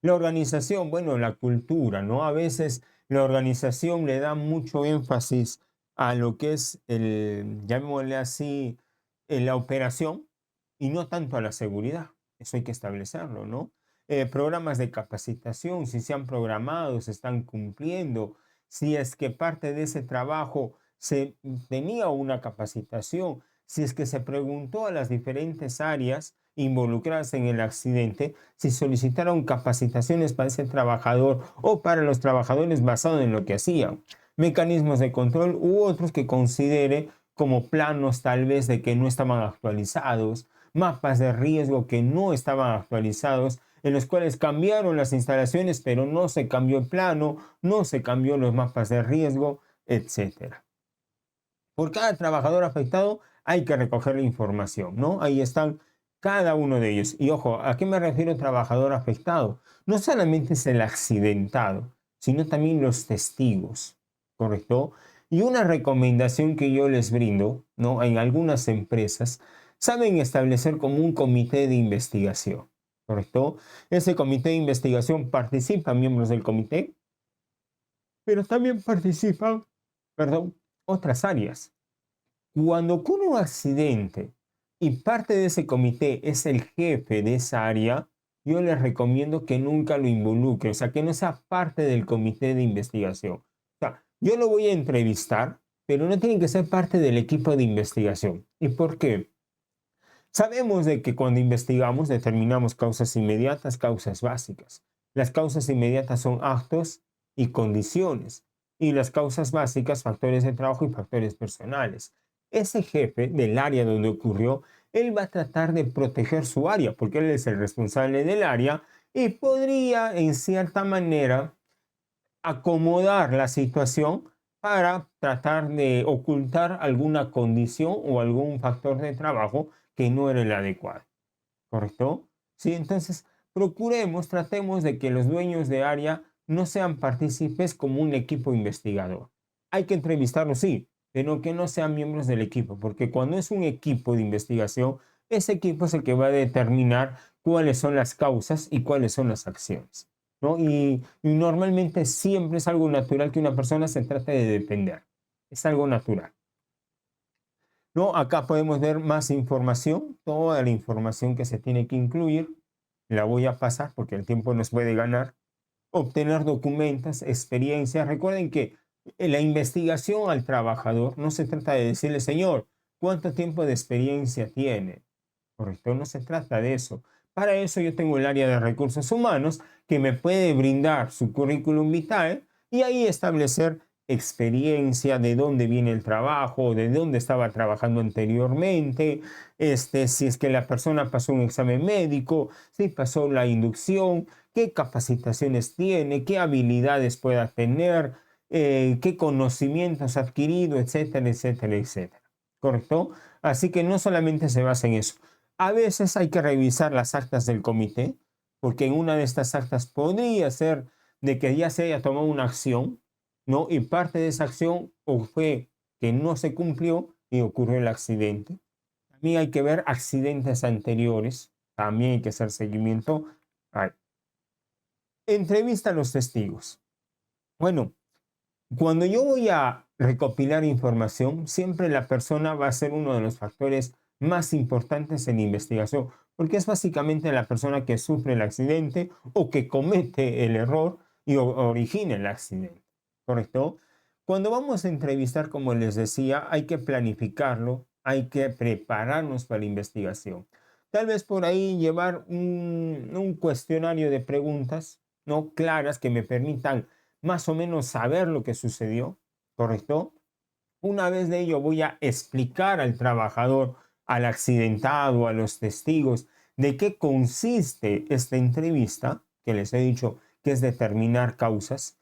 La organización, bueno, la cultura, ¿no? A veces la organización le da mucho énfasis a lo que es llamémosle así, la operación y no tanto a la seguridad. Eso hay que establecerlo, ¿no? Programas de capacitación, si se han programado, se están cumpliendo, si es que parte de ese trabajo se tenía una capacitación, si es que se preguntó a las diferentes áreas involucradas en el accidente, si solicitaron capacitaciones para ese trabajador o para los trabajadores basado en lo que hacían, mecanismos de control u otros que considere como planos tal vez de que no estaban actualizados, mapas de riesgo que no estaban actualizados, en los cuales cambiaron las instalaciones, pero no se cambió el plano, no se cambió los mapas de riesgo, etcétera. Por cada trabajador afectado hay que recoger la información, ¿no? Ahí están cada uno de ellos. Y ojo, ¿a qué me refiero trabajador afectado? No solamente es el accidentado, sino también los testigos, ¿correcto? Y una recomendación que yo les brindo, ¿no? En algunas empresas saben establecer como un comité de investigación, ¿correcto? Ese comité de investigación participan miembros del comité, pero también participan, perdón, otras áreas. Cuando ocurre un accidente y parte de ese comité es el jefe de esa área, yo les recomiendo que nunca lo involucre, o sea, que no sea parte del comité de investigación. O sea, yo lo voy a entrevistar, pero no tiene que ser parte del equipo de investigación. ¿Y por qué? Sabemos de que cuando investigamos determinamos causas inmediatas, causas básicas. Las causas inmediatas son actos y condiciones, y las causas básicas, factores de trabajo y factores personales. Ese jefe del área donde ocurrió, él va a tratar de proteger su área, porque él es el responsable del área y podría, en cierta manera, acomodar la situación para tratar de ocultar alguna condición o algún factor de trabajo que no era el adecuado, ¿correcto? Sí, entonces tratemos de que los dueños de área no sean partícipes como un equipo investigador. Hay que entrevistarlos, sí, pero que no sean miembros del equipo, porque cuando es un equipo de investigación, ese equipo es el que va a determinar cuáles son las causas y cuáles son las acciones, ¿no? Y normalmente siempre es algo natural que una persona se trate de depender. Es algo natural. ¿No? Acá podemos ver más información, toda la información que se tiene que incluir. La voy a pasar porque el tiempo nos puede ganar. Obtener documentos, experiencias. Recuerden que en la investigación al trabajador no se trata de decirle, señor, ¿cuánto tiempo de experiencia tiene? Correcto, no se trata de eso. Para eso yo tengo el área de recursos humanos que me puede brindar su currículum vitae y ahí establecer experiencia, de dónde viene el trabajo, de dónde estaba trabajando anteriormente, si es que la persona pasó un examen médico, si pasó la inducción, qué capacitaciones tiene, qué habilidades pueda tener, qué conocimientos ha adquirido, etcétera, etcétera, etcétera. ¿Correcto? Así que no solamente se basa en eso. A veces hay que revisar las actas del comité, porque en una de estas actas podría ser de que ya se haya tomado una acción, ¿no? Y parte de esa acción o fue que no se cumplió y ocurrió el accidente. También hay que ver accidentes anteriores, también hay que hacer seguimiento. Ay. Entrevista a los testigos. Bueno, cuando yo voy a recopilar información, siempre la persona va a ser uno de los factores más importantes en la investigación, porque es básicamente la persona que sufre el accidente o que comete el error y origina el accidente, ¿correcto? Cuando vamos a entrevistar, como les decía, hay que planificarlo, hay que prepararnos para la investigación. Tal vez por ahí llevar un cuestionario de preguntas no claras que me permitan más o menos saber lo que sucedió, ¿correcto? Una vez de ello voy a explicar al trabajador, al accidentado, a los testigos, de qué consiste esta entrevista, que les he dicho que es determinar causas,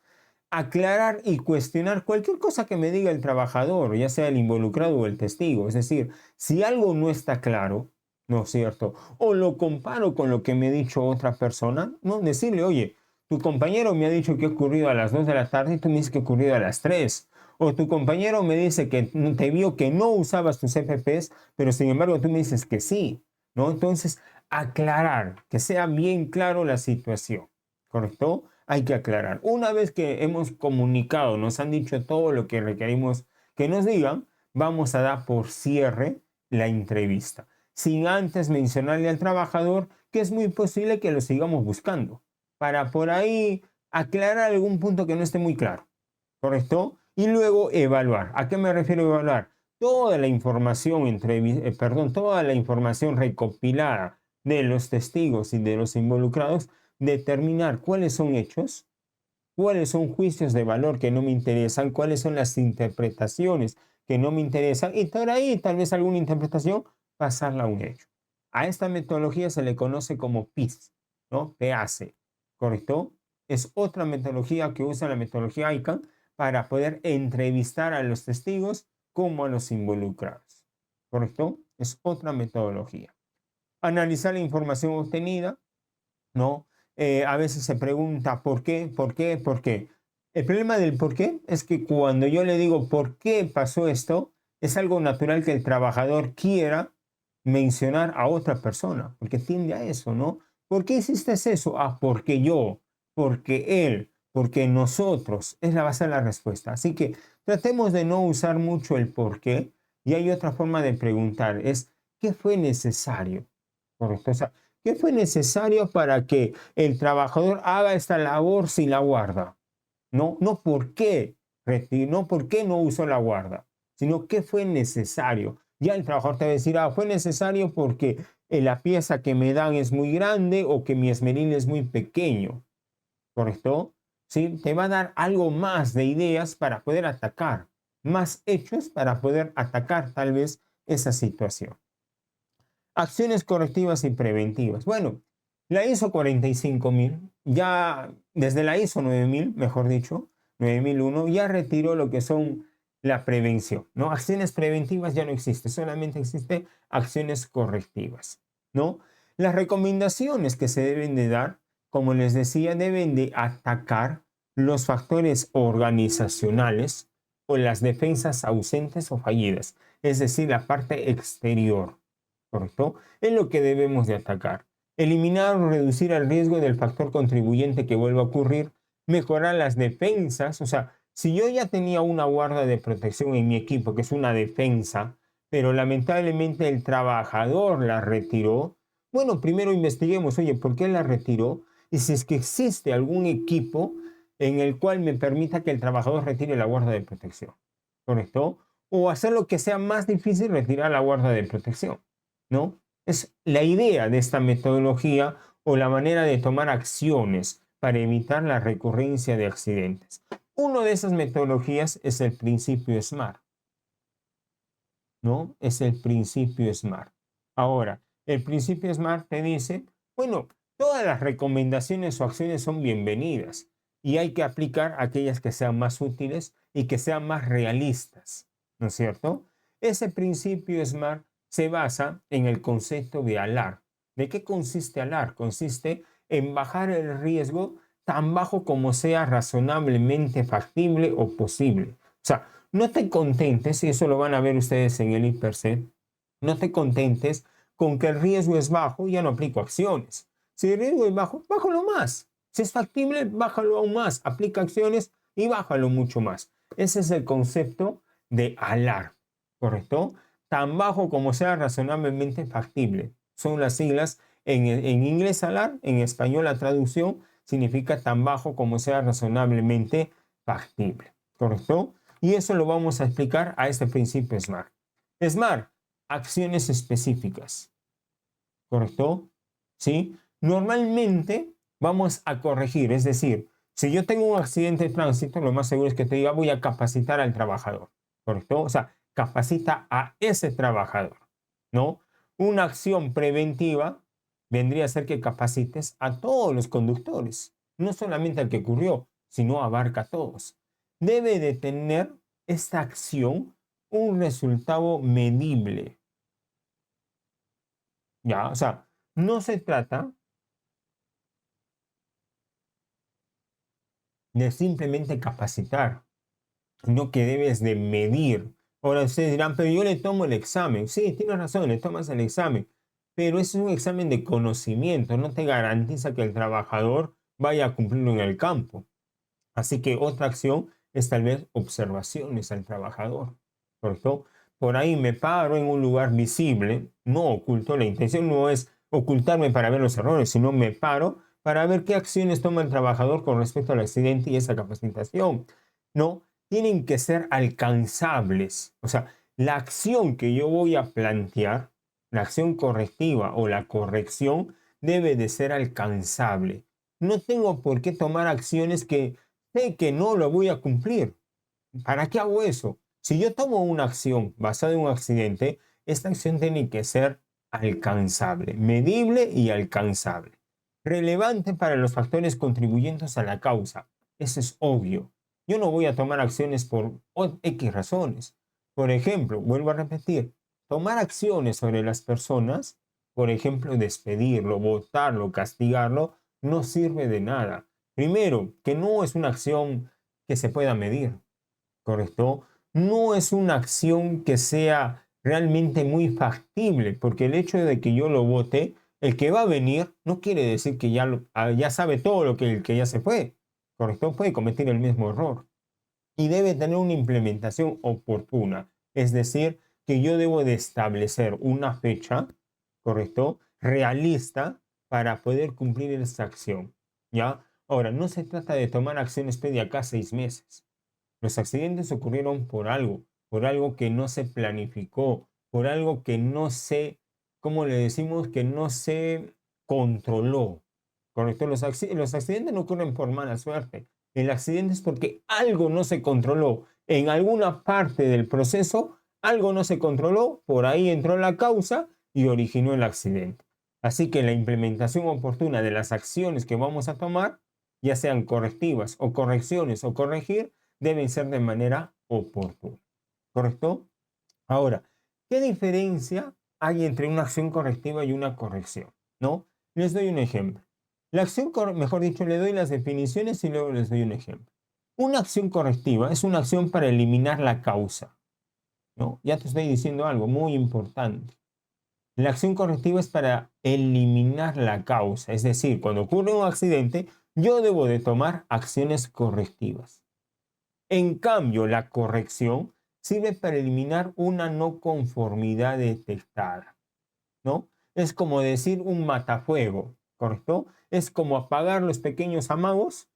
aclarar y cuestionar cualquier cosa que me diga el trabajador, ya sea el involucrado o el testigo. Es decir, si algo no está claro, ¿no es cierto? O lo comparo con lo que me ha dicho otra persona, ¿no? Decirle, oye, tu compañero me ha dicho que ha ocurrido a las 2 de la tarde y tú me dices que ha ocurrido a las 3. O tu compañero me dice que te vio que no usabas tus FPs, pero sin embargo tú me dices que sí, ¿no? Entonces, aclarar, que sea bien claro la situación, ¿correcto? Hay que aclarar. Una vez que hemos comunicado, nos han dicho todo lo que requerimos que nos digan, vamos a dar por cierre la entrevista, sin antes mencionarle al trabajador que es muy posible que lo sigamos buscando, para por ahí aclarar algún punto que no esté muy claro, ¿correcto? Y luego evaluar. ¿A qué me refiero a evaluar? Toda la información, toda la información recopilada de los testigos y de los involucrados, determinar cuáles son hechos, cuáles son juicios de valor que no me interesan, cuáles son las interpretaciones que no me interesan y por ahí tal vez alguna interpretación pasarla a un hecho. A esta metodología se le conoce como PIS, ¿no? PAC, ¿correcto? Es otra metodología que usa la metodología ICANN para poder entrevistar a los testigos como a los involucrados, ¿correcto? Es otra metodología. Analizar la información obtenida, ¿no? A veces se pregunta ¿por qué? ¿Por qué? ¿Por qué? El problema del por qué es que cuando yo le digo ¿por qué pasó esto? Es algo natural que el trabajador quiera mencionar a otra persona, porque tiende a eso, ¿no? ¿Por qué hiciste eso? Ah, porque yo, porque él, porque nosotros. Es la base de la respuesta. Así que tratemos de no usar mucho el por qué. Y hay otra forma de preguntar, es ¿qué fue necesario? Correcto. O sea, ¿qué fue necesario para que el trabajador haga esta labor sin la guarda? No, no por qué, no por qué no usó la guarda, sino qué fue necesario. Ya el trabajador te va a decir, ah, fue necesario porque la pieza que me dan es muy grande o que mi esmeril es muy pequeño, ¿correcto? ¿Sí? Te va a dar algo más de ideas para poder atacar, más hechos para poder atacar tal vez esa situación. Acciones correctivas y preventivas. Bueno, la ISO 45000, ya desde la ISO 9000, mejor dicho, 9001, ya retiró lo que son la prevención, ¿no? Acciones preventivas ya no existen, solamente existen acciones correctivas, ¿no? Las recomendaciones que se deben de dar, como les decía, deben de atacar los factores organizacionales o las defensas ausentes o fallidas, es decir, la parte exterior. ¿Correcto? Es lo que debemos de atacar. Eliminar o reducir el riesgo del factor contribuyente que vuelva a ocurrir, mejorar las defensas, o sea, si yo ya tenía una guarda de protección en mi equipo, que es una defensa, pero lamentablemente el trabajador la retiró, bueno, primero investiguemos, oye, ¿por qué la retiró? Y si es que existe algún equipo en el cual me permita que el trabajador retire la guarda de protección, ¿correcto? O hacer lo que sea más difícil retirar la guarda de protección. ¿No? Es la idea de esta metodología o la manera de tomar acciones para evitar la recurrencia de accidentes. Una de esas metodologías es el principio SMART, ¿no? Es el principio SMART. Ahora, el principio SMART te dice, bueno, todas las recomendaciones o acciones son bienvenidas y hay que aplicar aquellas que sean más útiles y que sean más realistas, ¿no es cierto? Ese principio SMART se basa en el concepto de ALAR. ¿De qué consiste ALAR? Consiste en bajar el riesgo tan bajo como sea razonablemente factible o posible. O sea, no te contentes, y eso lo van a ver ustedes en el IPRC, no te contentes con que el riesgo es bajo, ya no aplico acciones. Si el riesgo es bajo, bájalo más. Si es factible, bájalo aún más. Aplica acciones y bájalo mucho más. Ese es el concepto de ALAR, ¿correcto? Tan bajo como sea razonablemente factible. Son las siglas en inglés ALAR, en español la traducción significa tan bajo como sea razonablemente factible, ¿correcto? Y eso lo vamos a explicar a este principio SMART. SMART, acciones específicas, ¿correcto? ¿Sí? Normalmente vamos a corregir, es decir, Si yo tengo un accidente de tránsito, lo más seguro es que te diga, voy a capacitar al trabajador, ¿correcto? O sea, capacita a ese trabajador, ¿no? Una acción preventiva vendría a ser que capacites a todos los conductores, no solamente al que ocurrió, sino abarca a todos. Debe de tener esta acción un resultado medible, ¿ya? O sea, no se trata de simplemente capacitar, sino que debes de medir. Ahora ustedes dirán, pero yo le tomo el examen. Sí, tienes razón, le tomas el examen, pero es un examen de conocimiento, no te garantiza que el trabajador vaya a cumplirlo en el campo. Así que otra acción es tal vez observaciones al trabajador, ¿correcto? Por ahí me paro en un lugar visible, no oculto, la intención no es ocultarme para ver los errores, sino me paro para ver qué acciones toma el trabajador con respecto al accidente y esa capacitación. No, tienen que ser alcanzables. O sea, la acción que yo voy a plantear, la acción correctiva o la corrección, debe de ser alcanzable. No tengo por qué tomar acciones que sé que no lo voy a cumplir. ¿Para qué hago eso? Si yo tomo una acción basada en un accidente, esta acción tiene que ser alcanzable, medible y alcanzable. Relevante para los factores contribuyentes a la causa. Eso es obvio. Yo no voy a tomar acciones por X razones. Por ejemplo, vuelvo a repetir, tomar acciones sobre las personas, por ejemplo, despedirlo, votarlo, castigarlo, no sirve de nada. Primero, que no es una acción que se pueda medir, ¿correcto? No es una acción que sea realmente muy factible, porque el hecho de que yo lo vote, el que va a venir no quiere decir que ya sabe todo lo que el que ya se fue, ¿correcto? Puede cometer el mismo error y debe tener una implementación oportuna, es decir, que yo debo de establecer una fecha, ¿correcto? Realista para poder cumplir esa acción, ¿ya? Ahora, no se trata de tomar acciones de acá 6 meses. Los accidentes ocurrieron por algo que no se planificó, por algo que no se, ¿cómo le decimos? Que no se controló. ¿Correcto? Los accidentes no ocurren por mala suerte. El accidente es porque algo no se controló. En alguna parte del proceso, algo no se controló, por ahí entró la causa y originó el accidente. Así que la implementación oportuna de las acciones que vamos a tomar, ya sean correctivas o correcciones o corregir, deben ser de manera oportuna. ¿Correcto? Ahora, ¿qué diferencia hay entre una acción correctiva y una corrección? ¿No? Les doy un ejemplo. La acción, mejor dicho, le doy las definiciones y luego les doy un ejemplo. Una acción correctiva es una acción para eliminar la causa, ¿no? Ya te estoy diciendo algo muy importante. La acción correctiva es para eliminar la causa, es decir, cuando ocurre un accidente, yo debo de tomar acciones correctivas. En cambio, la corrección sirve para eliminar una no conformidad detectada, ¿no? Es como decir un matafuego, ¿correcto? Es como apagar los pequeños amagos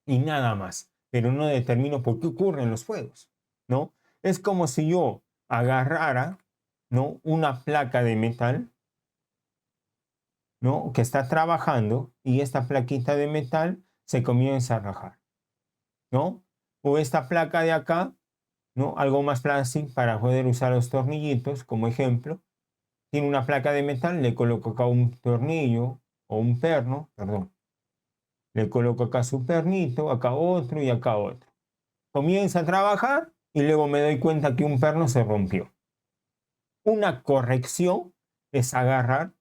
y nada más, pero no determino por qué ocurren los fuegos, ¿no? Es como si yo agarrara, ¿no? Una placa de metal, ¿no? Que está trabajando y esta plaquita de metal se comienza a rajar, ¿no? O esta placa de acá, ¿no? Algo más fácil para poder usar los tornillitos como ejemplo. Tiene una placa de metal, le coloco acá un tornillo o un perno, perdón. Le coloco acá su pernito, acá otro y acá otro. Comienza a trabajar y luego me doy cuenta que un perno se rompió. Una corrección es agarrar,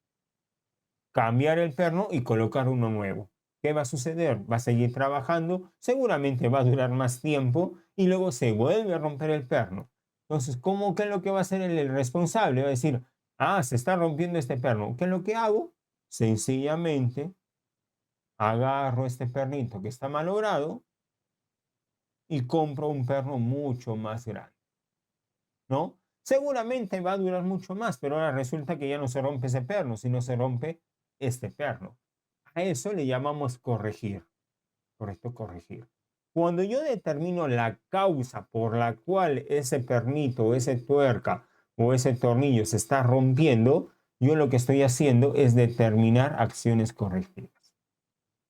cambiar el perno y colocar uno nuevo. ¿Qué va a suceder? Va a seguir trabajando, seguramente va a durar más tiempo y luego se vuelve a romper el perno. Entonces, ¿qué es lo que va a hacer el responsable? Va a decir, ah, se está rompiendo este perno. ¿Qué es lo que hago? Sencillamente agarro este pernito que está malogrado y compro un perno mucho más grande, ¿no? Seguramente va a durar mucho más, pero ahora resulta que ya no se rompe ese perno, sino se rompe este perno. A eso le llamamos corregir, ¿correcto? Corregir. Cuando yo determino la causa por la cual ese pernito, ese tuerca o ese tornillo se está rompiendo, yo lo que estoy haciendo es determinar acciones correctivas,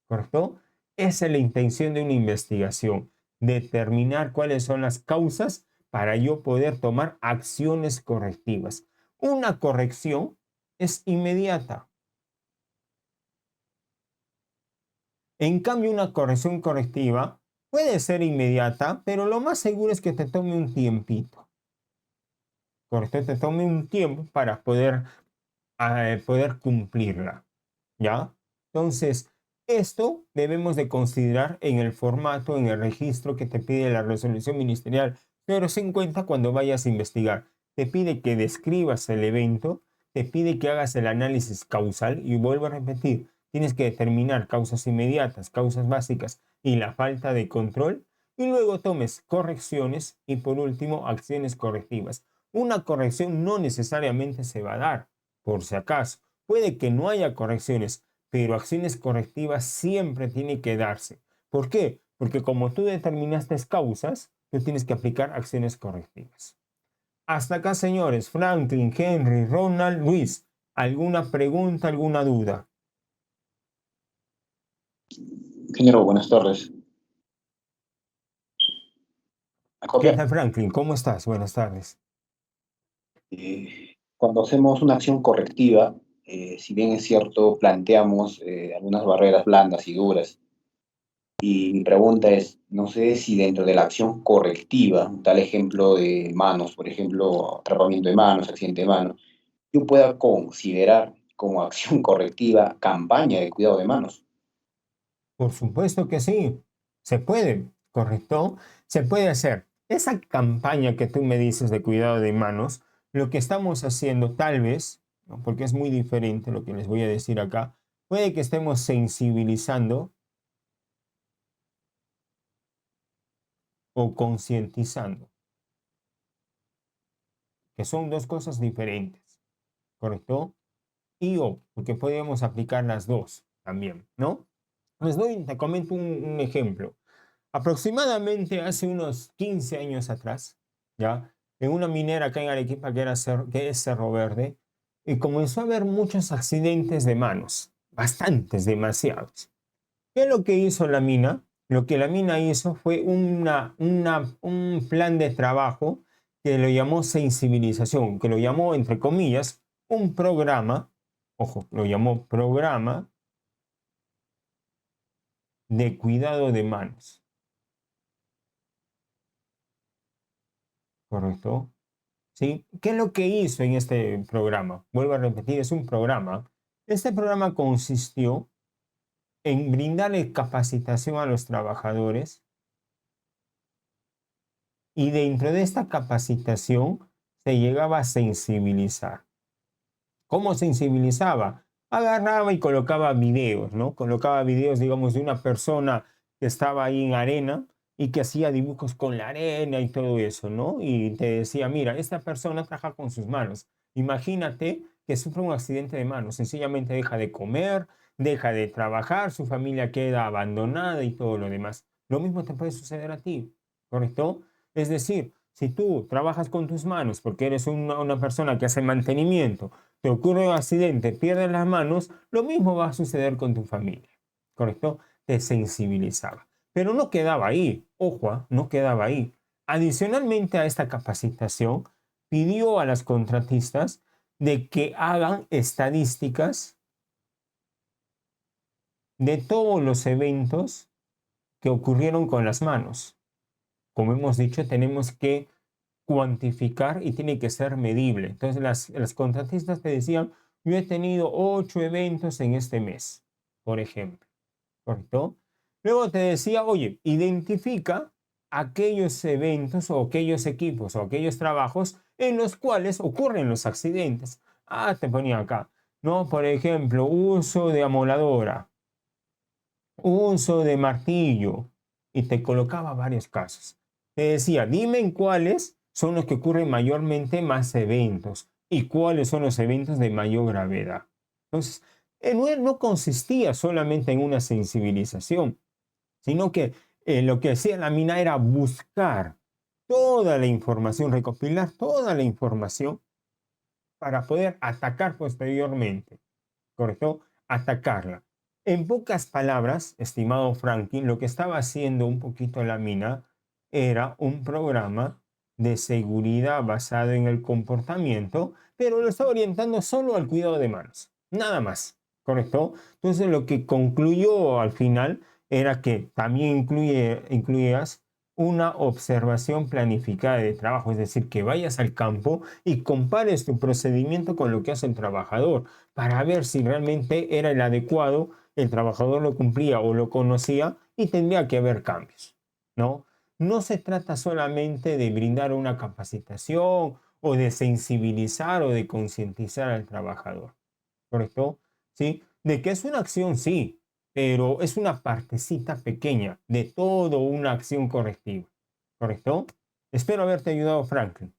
¿correcto? Esa es la intención de una investigación, determinar cuáles son las causas para yo poder tomar acciones correctivas. Una corrección es inmediata. En cambio, una corrección correctiva puede ser inmediata, pero lo más seguro es que te tome un tiempito. Correcto, te tome un tiempo para poder cumplirla. ¿Ya? Entonces, esto debemos de considerar en el formato, en el registro que te pide la resolución ministerial 050 cuando vayas a investigar. Te pide que describas el evento, te pide que hagas el análisis causal y vuelvo a repetir, tienes que determinar causas inmediatas, causas básicas y la falta de control y luego tomes correcciones y por último acciones correctivas. Una corrección no necesariamente se va a dar, por si acaso. Puede que no haya correcciones, pero acciones correctivas siempre tienen que darse. ¿Por qué? Porque como tú determinaste causas, tú tienes que aplicar acciones correctivas. Hasta acá, señores. Franklin, Henry, Ronald, Luis. ¿Alguna pregunta, alguna duda? Ingeniero, buenas tardes. ¿Me ¿Qué copia? tal, Franklin? ¿Cómo estás? Buenas tardes. Cuando hacemos una acción correctiva, si bien es cierto, planteamos algunas barreras blandas y duras. Y mi pregunta es, no sé si dentro de la acción correctiva, tal ejemplo de manos, por ejemplo, atrapamiento de manos, accidente de manos, yo pueda considerar como acción correctiva campaña de cuidado de manos. Por supuesto que sí. Se puede, ¿correcto? Se puede hacer. Esa campaña que tú me dices de cuidado de manos, lo que estamos haciendo tal vez, ¿no? Porque es muy diferente lo que les voy a decir acá, puede que estemos sensibilizando o concientizando, que son dos cosas diferentes, ¿correcto? Y o, porque podríamos aplicar las dos también, ¿no? Te comento un ejemplo. Aproximadamente hace unos 15 años atrás, ¿ya? En una minera acá en Arequipa que es Cerro Verde, y comenzó a haber muchos accidentes de manos, bastantes, demasiados. ¿Qué es lo que hizo la mina? Lo que la mina hizo fue un plan de trabajo que lo llamó sensibilización, que lo llamó, entre comillas, un programa, ojo, lo llamó programa de cuidado de manos, ¿correcto? ¿Sí? ¿Qué es lo que hizo en este programa? Vuelvo a repetir, es un programa. Este programa consistió en brindarle capacitación a los trabajadores y dentro de esta capacitación se llegaba a sensibilizar. ¿Cómo sensibilizaba? Agarraba y colocaba videos, ¿no? Colocaba videos, digamos, de una persona que estaba ahí en arena y que hacía dibujos con la arena y todo eso, ¿no? Y te decía, mira, esta persona trabaja con sus manos. Imagínate que sufre un accidente de manos, sencillamente deja de comer, deja de trabajar, su familia queda abandonada y todo lo demás. Lo mismo te puede suceder a ti, ¿correcto? Es decir, si tú trabajas con tus manos porque eres una persona que hace mantenimiento, te ocurre un accidente, pierdes las manos, lo mismo va a suceder con tu familia, ¿correcto? Te sensibilizaba. Pero no quedaba ahí, ojo, no quedaba ahí. Adicionalmente a esta capacitación, pidió a las contratistas de que hagan estadísticas de todos los eventos que ocurrieron con las manos. Como hemos dicho, tenemos que cuantificar y tiene que ser medible. Entonces las contratistas te decían, yo he tenido 8 eventos en este mes, por ejemplo, ¿correcto? Luego te decía, oye, identifica aquellos eventos o aquellos equipos o aquellos trabajos en los cuales ocurren los accidentes. Ah, te ponía acá, ¿no? Por ejemplo, uso de amoladora, uso de martillo, y te colocaba varios casos. Te decía, dime en cuáles son los que ocurren mayormente más eventos y cuáles son los eventos de mayor gravedad. Entonces, no consistía solamente en una sensibilización, sino que lo que hacía la mina era buscar toda la información, recopilar toda la información para poder atacar posteriormente, ¿correcto? Atacarla. En pocas palabras, estimado Franklin, lo que estaba haciendo un poquito la mina era un programa de seguridad basado en el comportamiento, pero lo estaba orientando solo al cuidado de manos, nada más, ¿correcto? Entonces lo que concluyó al final era que también incluías una observación planificada de trabajo, es decir, que vayas al campo y compares tu procedimiento con lo que hace el trabajador para ver si realmente era el adecuado, el trabajador lo cumplía o lo conocía y tendría que haber cambios, ¿no? No se trata solamente de brindar una capacitación o de sensibilizar o de concientizar al trabajador, ¿correcto? ¿Sí? De que es una acción, sí, pero es una partecita pequeña de toda una acción correctiva, ¿correcto? Espero haberte ayudado, Franklin.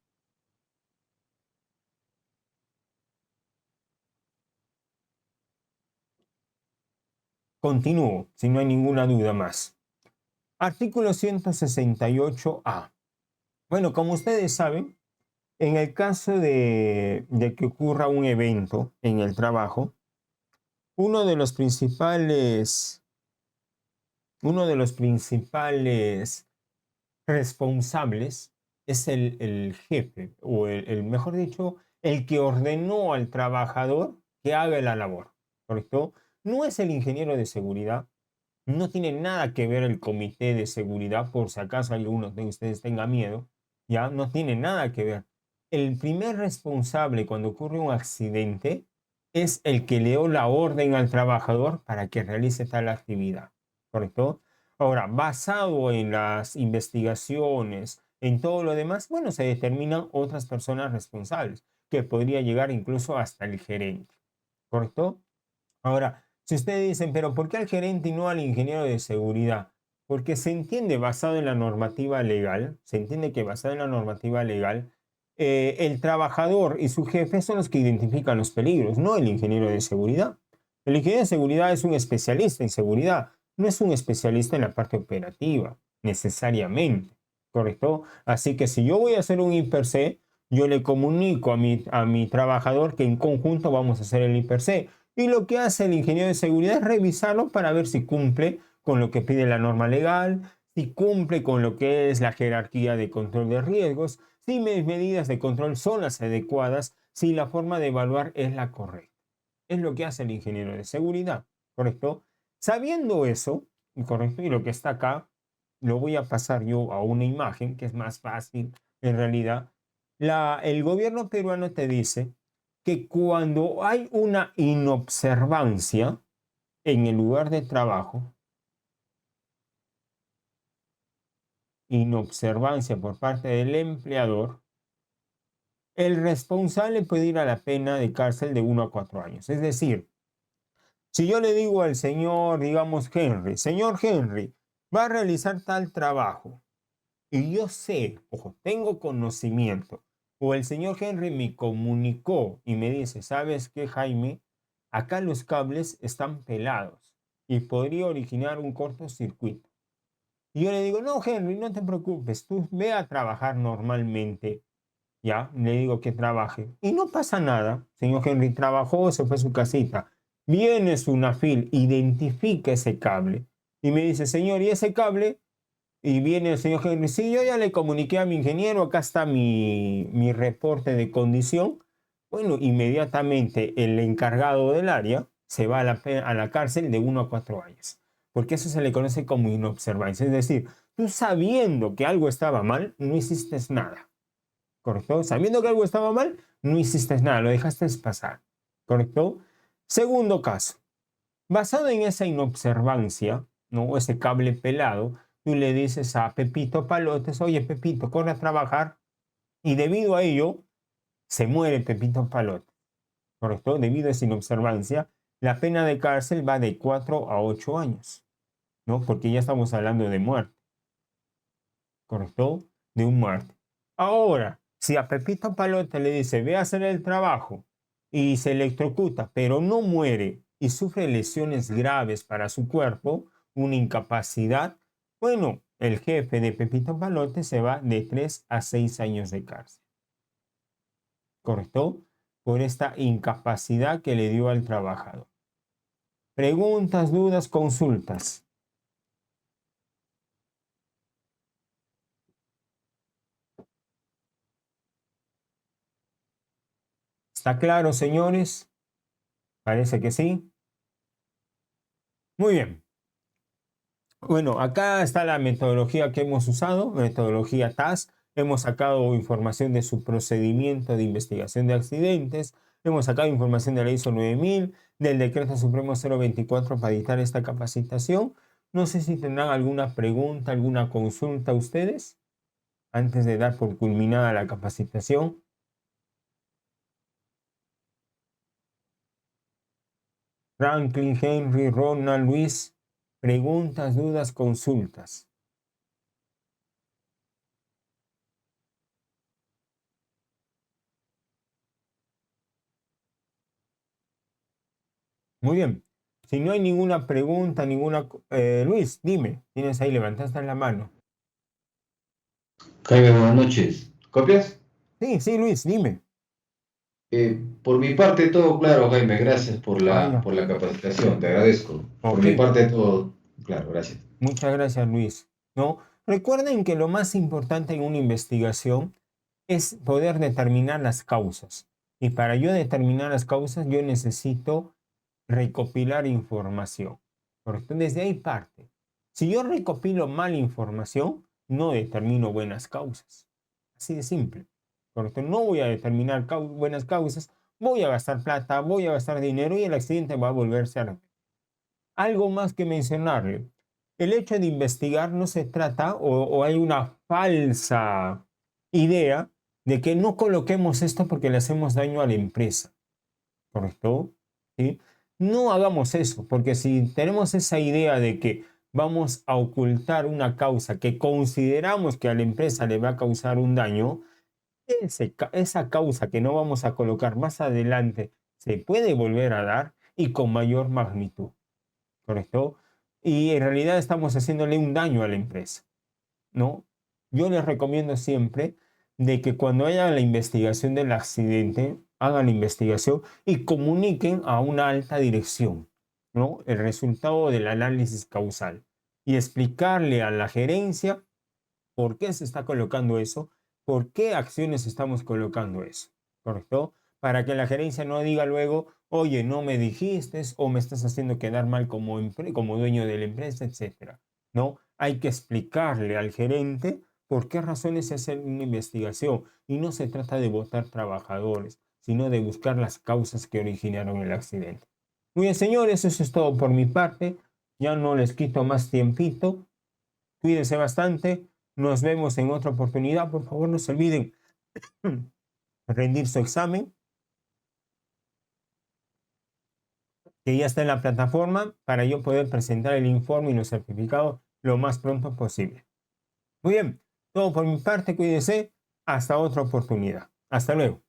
Continúo, si no hay ninguna duda más. Artículo 168A. Bueno, como ustedes saben, en el caso de que ocurra un evento en el trabajo, uno de los principales, uno de los principales responsables es el jefe, o mejor dicho, el que ordenó al trabajador que haga la labor, ¿correcto? No es el ingeniero de seguridad, no tiene nada que ver el comité de seguridad, por si acaso alguno de ustedes tenga miedo, ya no tiene nada que ver. El primer responsable cuando ocurre un accidente es el que le dio la orden al trabajador para que realice tal actividad, ¿correcto? Ahora, basado en las investigaciones, en todo lo demás, bueno, se determinan otras personas responsables, que podría llegar incluso hasta el gerente, ¿correcto? Ahora, si ustedes dicen, pero ¿por qué al gerente y no al ingeniero de seguridad? Porque se entiende basado en la normativa legal, se entiende que basado en la normativa legal, el trabajador y su jefe son los que identifican los peligros, no el ingeniero de seguridad. El ingeniero de seguridad es un especialista en seguridad, no es un especialista en la parte operativa, necesariamente, ¿correcto? Así que si yo voy a hacer un IPER-C, yo le comunico a mi trabajador que en conjunto vamos a hacer el IPER-C. Y lo que hace el ingeniero de seguridad es revisarlo para ver si cumple con lo que pide la norma legal, si cumple con lo que es la jerarquía de control de riesgos, si mis medidas de control son las adecuadas, si la forma de evaluar es la correcta. Es lo que hace el ingeniero de seguridad, ¿correcto? Sabiendo eso, correcto, y lo que está acá, lo voy a pasar yo a una imagen que es más fácil en realidad. El gobierno peruano te dice que cuando hay una inobservancia en el lugar de trabajo, inobservancia por parte del empleador, el responsable puede ir a la pena de cárcel de 1 a 4 años. Es decir, si yo le digo al señor, digamos, Henry, señor Henry, va a realizar tal trabajo, y yo sé, ojo, tengo conocimiento, o el señor Henry me comunicó y me dice, ¿sabes qué, Jaime? Acá los cables están pelados y podría originar un cortocircuito. Y yo le digo, no, Henry, no te preocupes, tú ve a trabajar normalmente. Ya, le digo que trabaje. Y no pasa nada. Señor Henry trabajó, se fue a su casita. Viene su NAFIL, identifica ese cable y me dice, señor, ¿y ese cable? Y viene el señor Henry, sí, yo ya le comuniqué a mi ingeniero, acá está mi reporte de condición. Bueno, inmediatamente el encargado del área se va a la cárcel de 1 a 4 años, porque eso se le conoce como inobservancia. Es decir, tú sabiendo que algo estaba mal, no hiciste nada, ¿correcto? Sabiendo que algo estaba mal, no hiciste nada, lo dejaste pasar, ¿correcto? Segundo caso, basado en esa inobservancia, ¿no? Ese cable pelado, tú le dices a Pepito Palotes, oye Pepito, corre a trabajar, y debido a ello se muere Pepito Palotes, ¿correcto? Debido a esa inobservancia, la pena de cárcel va de 4 a 8 años, ¿no? Porque ya estamos hablando de muerte, ¿correcto? De un muerte. Ahora, si a Pepito Palotes le dice, ve a hacer el trabajo y se electrocuta, pero no muere y sufre lesiones graves para su cuerpo, una incapacidad, bueno, el jefe de Pepito Palotes se va de 3 a 6 años de cárcel, ¿correcto? Por esta incapacidad que le dio al trabajador. Preguntas, dudas, consultas. ¿Está claro, señores? Parece que sí. Muy bien. Bueno, acá está la metodología que hemos usado, metodología TAS. Hemos sacado información de su procedimiento de investigación de accidentes. Hemos sacado información de la ISO 9000, del Decreto Supremo 024 para dictar esta capacitación. No sé si tendrán alguna pregunta, alguna consulta ustedes antes de dar por culminada la capacitación. Franklin, Henry, Ronald, Luis, preguntas, dudas, consultas. Muy bien. Si no hay ninguna pregunta, Luis, dime, tienes ahí, levantaste la mano. Jaime, buenas noches. ¿Copias? Sí, sí, Luis, dime. Por mi parte todo claro, Jaime. Gracias por Vaya. por la capacitación. Te agradezco. Por Ok, mi parte todo claro. Gracias. muchas gracias, Luis. ¿No? Recuerden que lo más importante en una investigación es poder determinar las causas. Y para yo determinar las causas, yo necesito recopilar información. Porque desde ahí parte. Si yo recopilo mala información, no determino buenas causas. Así de simple. Porque no voy a determinar buenas causas, voy a gastar plata, voy a gastar dinero y el accidente va a volverse a repetir. Algo más que mencionarle. El hecho de investigar no se trata o hay una falsa idea de que no coloquemos esto porque le hacemos daño a la empresa. ¿Correcto? ¿Sí? No hagamos eso, porque si tenemos esa idea de que vamos a ocultar una causa que consideramos que a la empresa le va a causar un daño, esa causa que no vamos a colocar más adelante se puede volver a dar y con mayor magnitud. ¿Correcto? Y en realidad estamos haciéndole un daño a la empresa, ¿no? Yo les recomiendo siempre de que cuando haya la investigación del accidente, hagan la investigación y comuniquen a una alta dirección, ¿no? El resultado del análisis causal y explicarle a la gerencia por qué se está colocando eso, por qué acciones estamos colocando eso, ¿correcto? Para que la gerencia no diga luego, oye, no me dijiste o me estás haciendo quedar mal como dueño de la empresa, etcétera. No, hay que explicarle al gerente por qué razones se hace una investigación y no se trata de votar trabajadores, sino de buscar las causas que originaron el accidente. Muy bien, señores, eso es todo por mi parte. Ya no les quito más tiempito. Cuídense bastante. Nos vemos en otra oportunidad. Por favor, no se olviden rendir su examen, que ya está en la plataforma, para yo poder presentar el informe y los certificados lo más pronto posible. Muy bien, todo por mi parte. Cuídense. Hasta otra oportunidad. Hasta luego.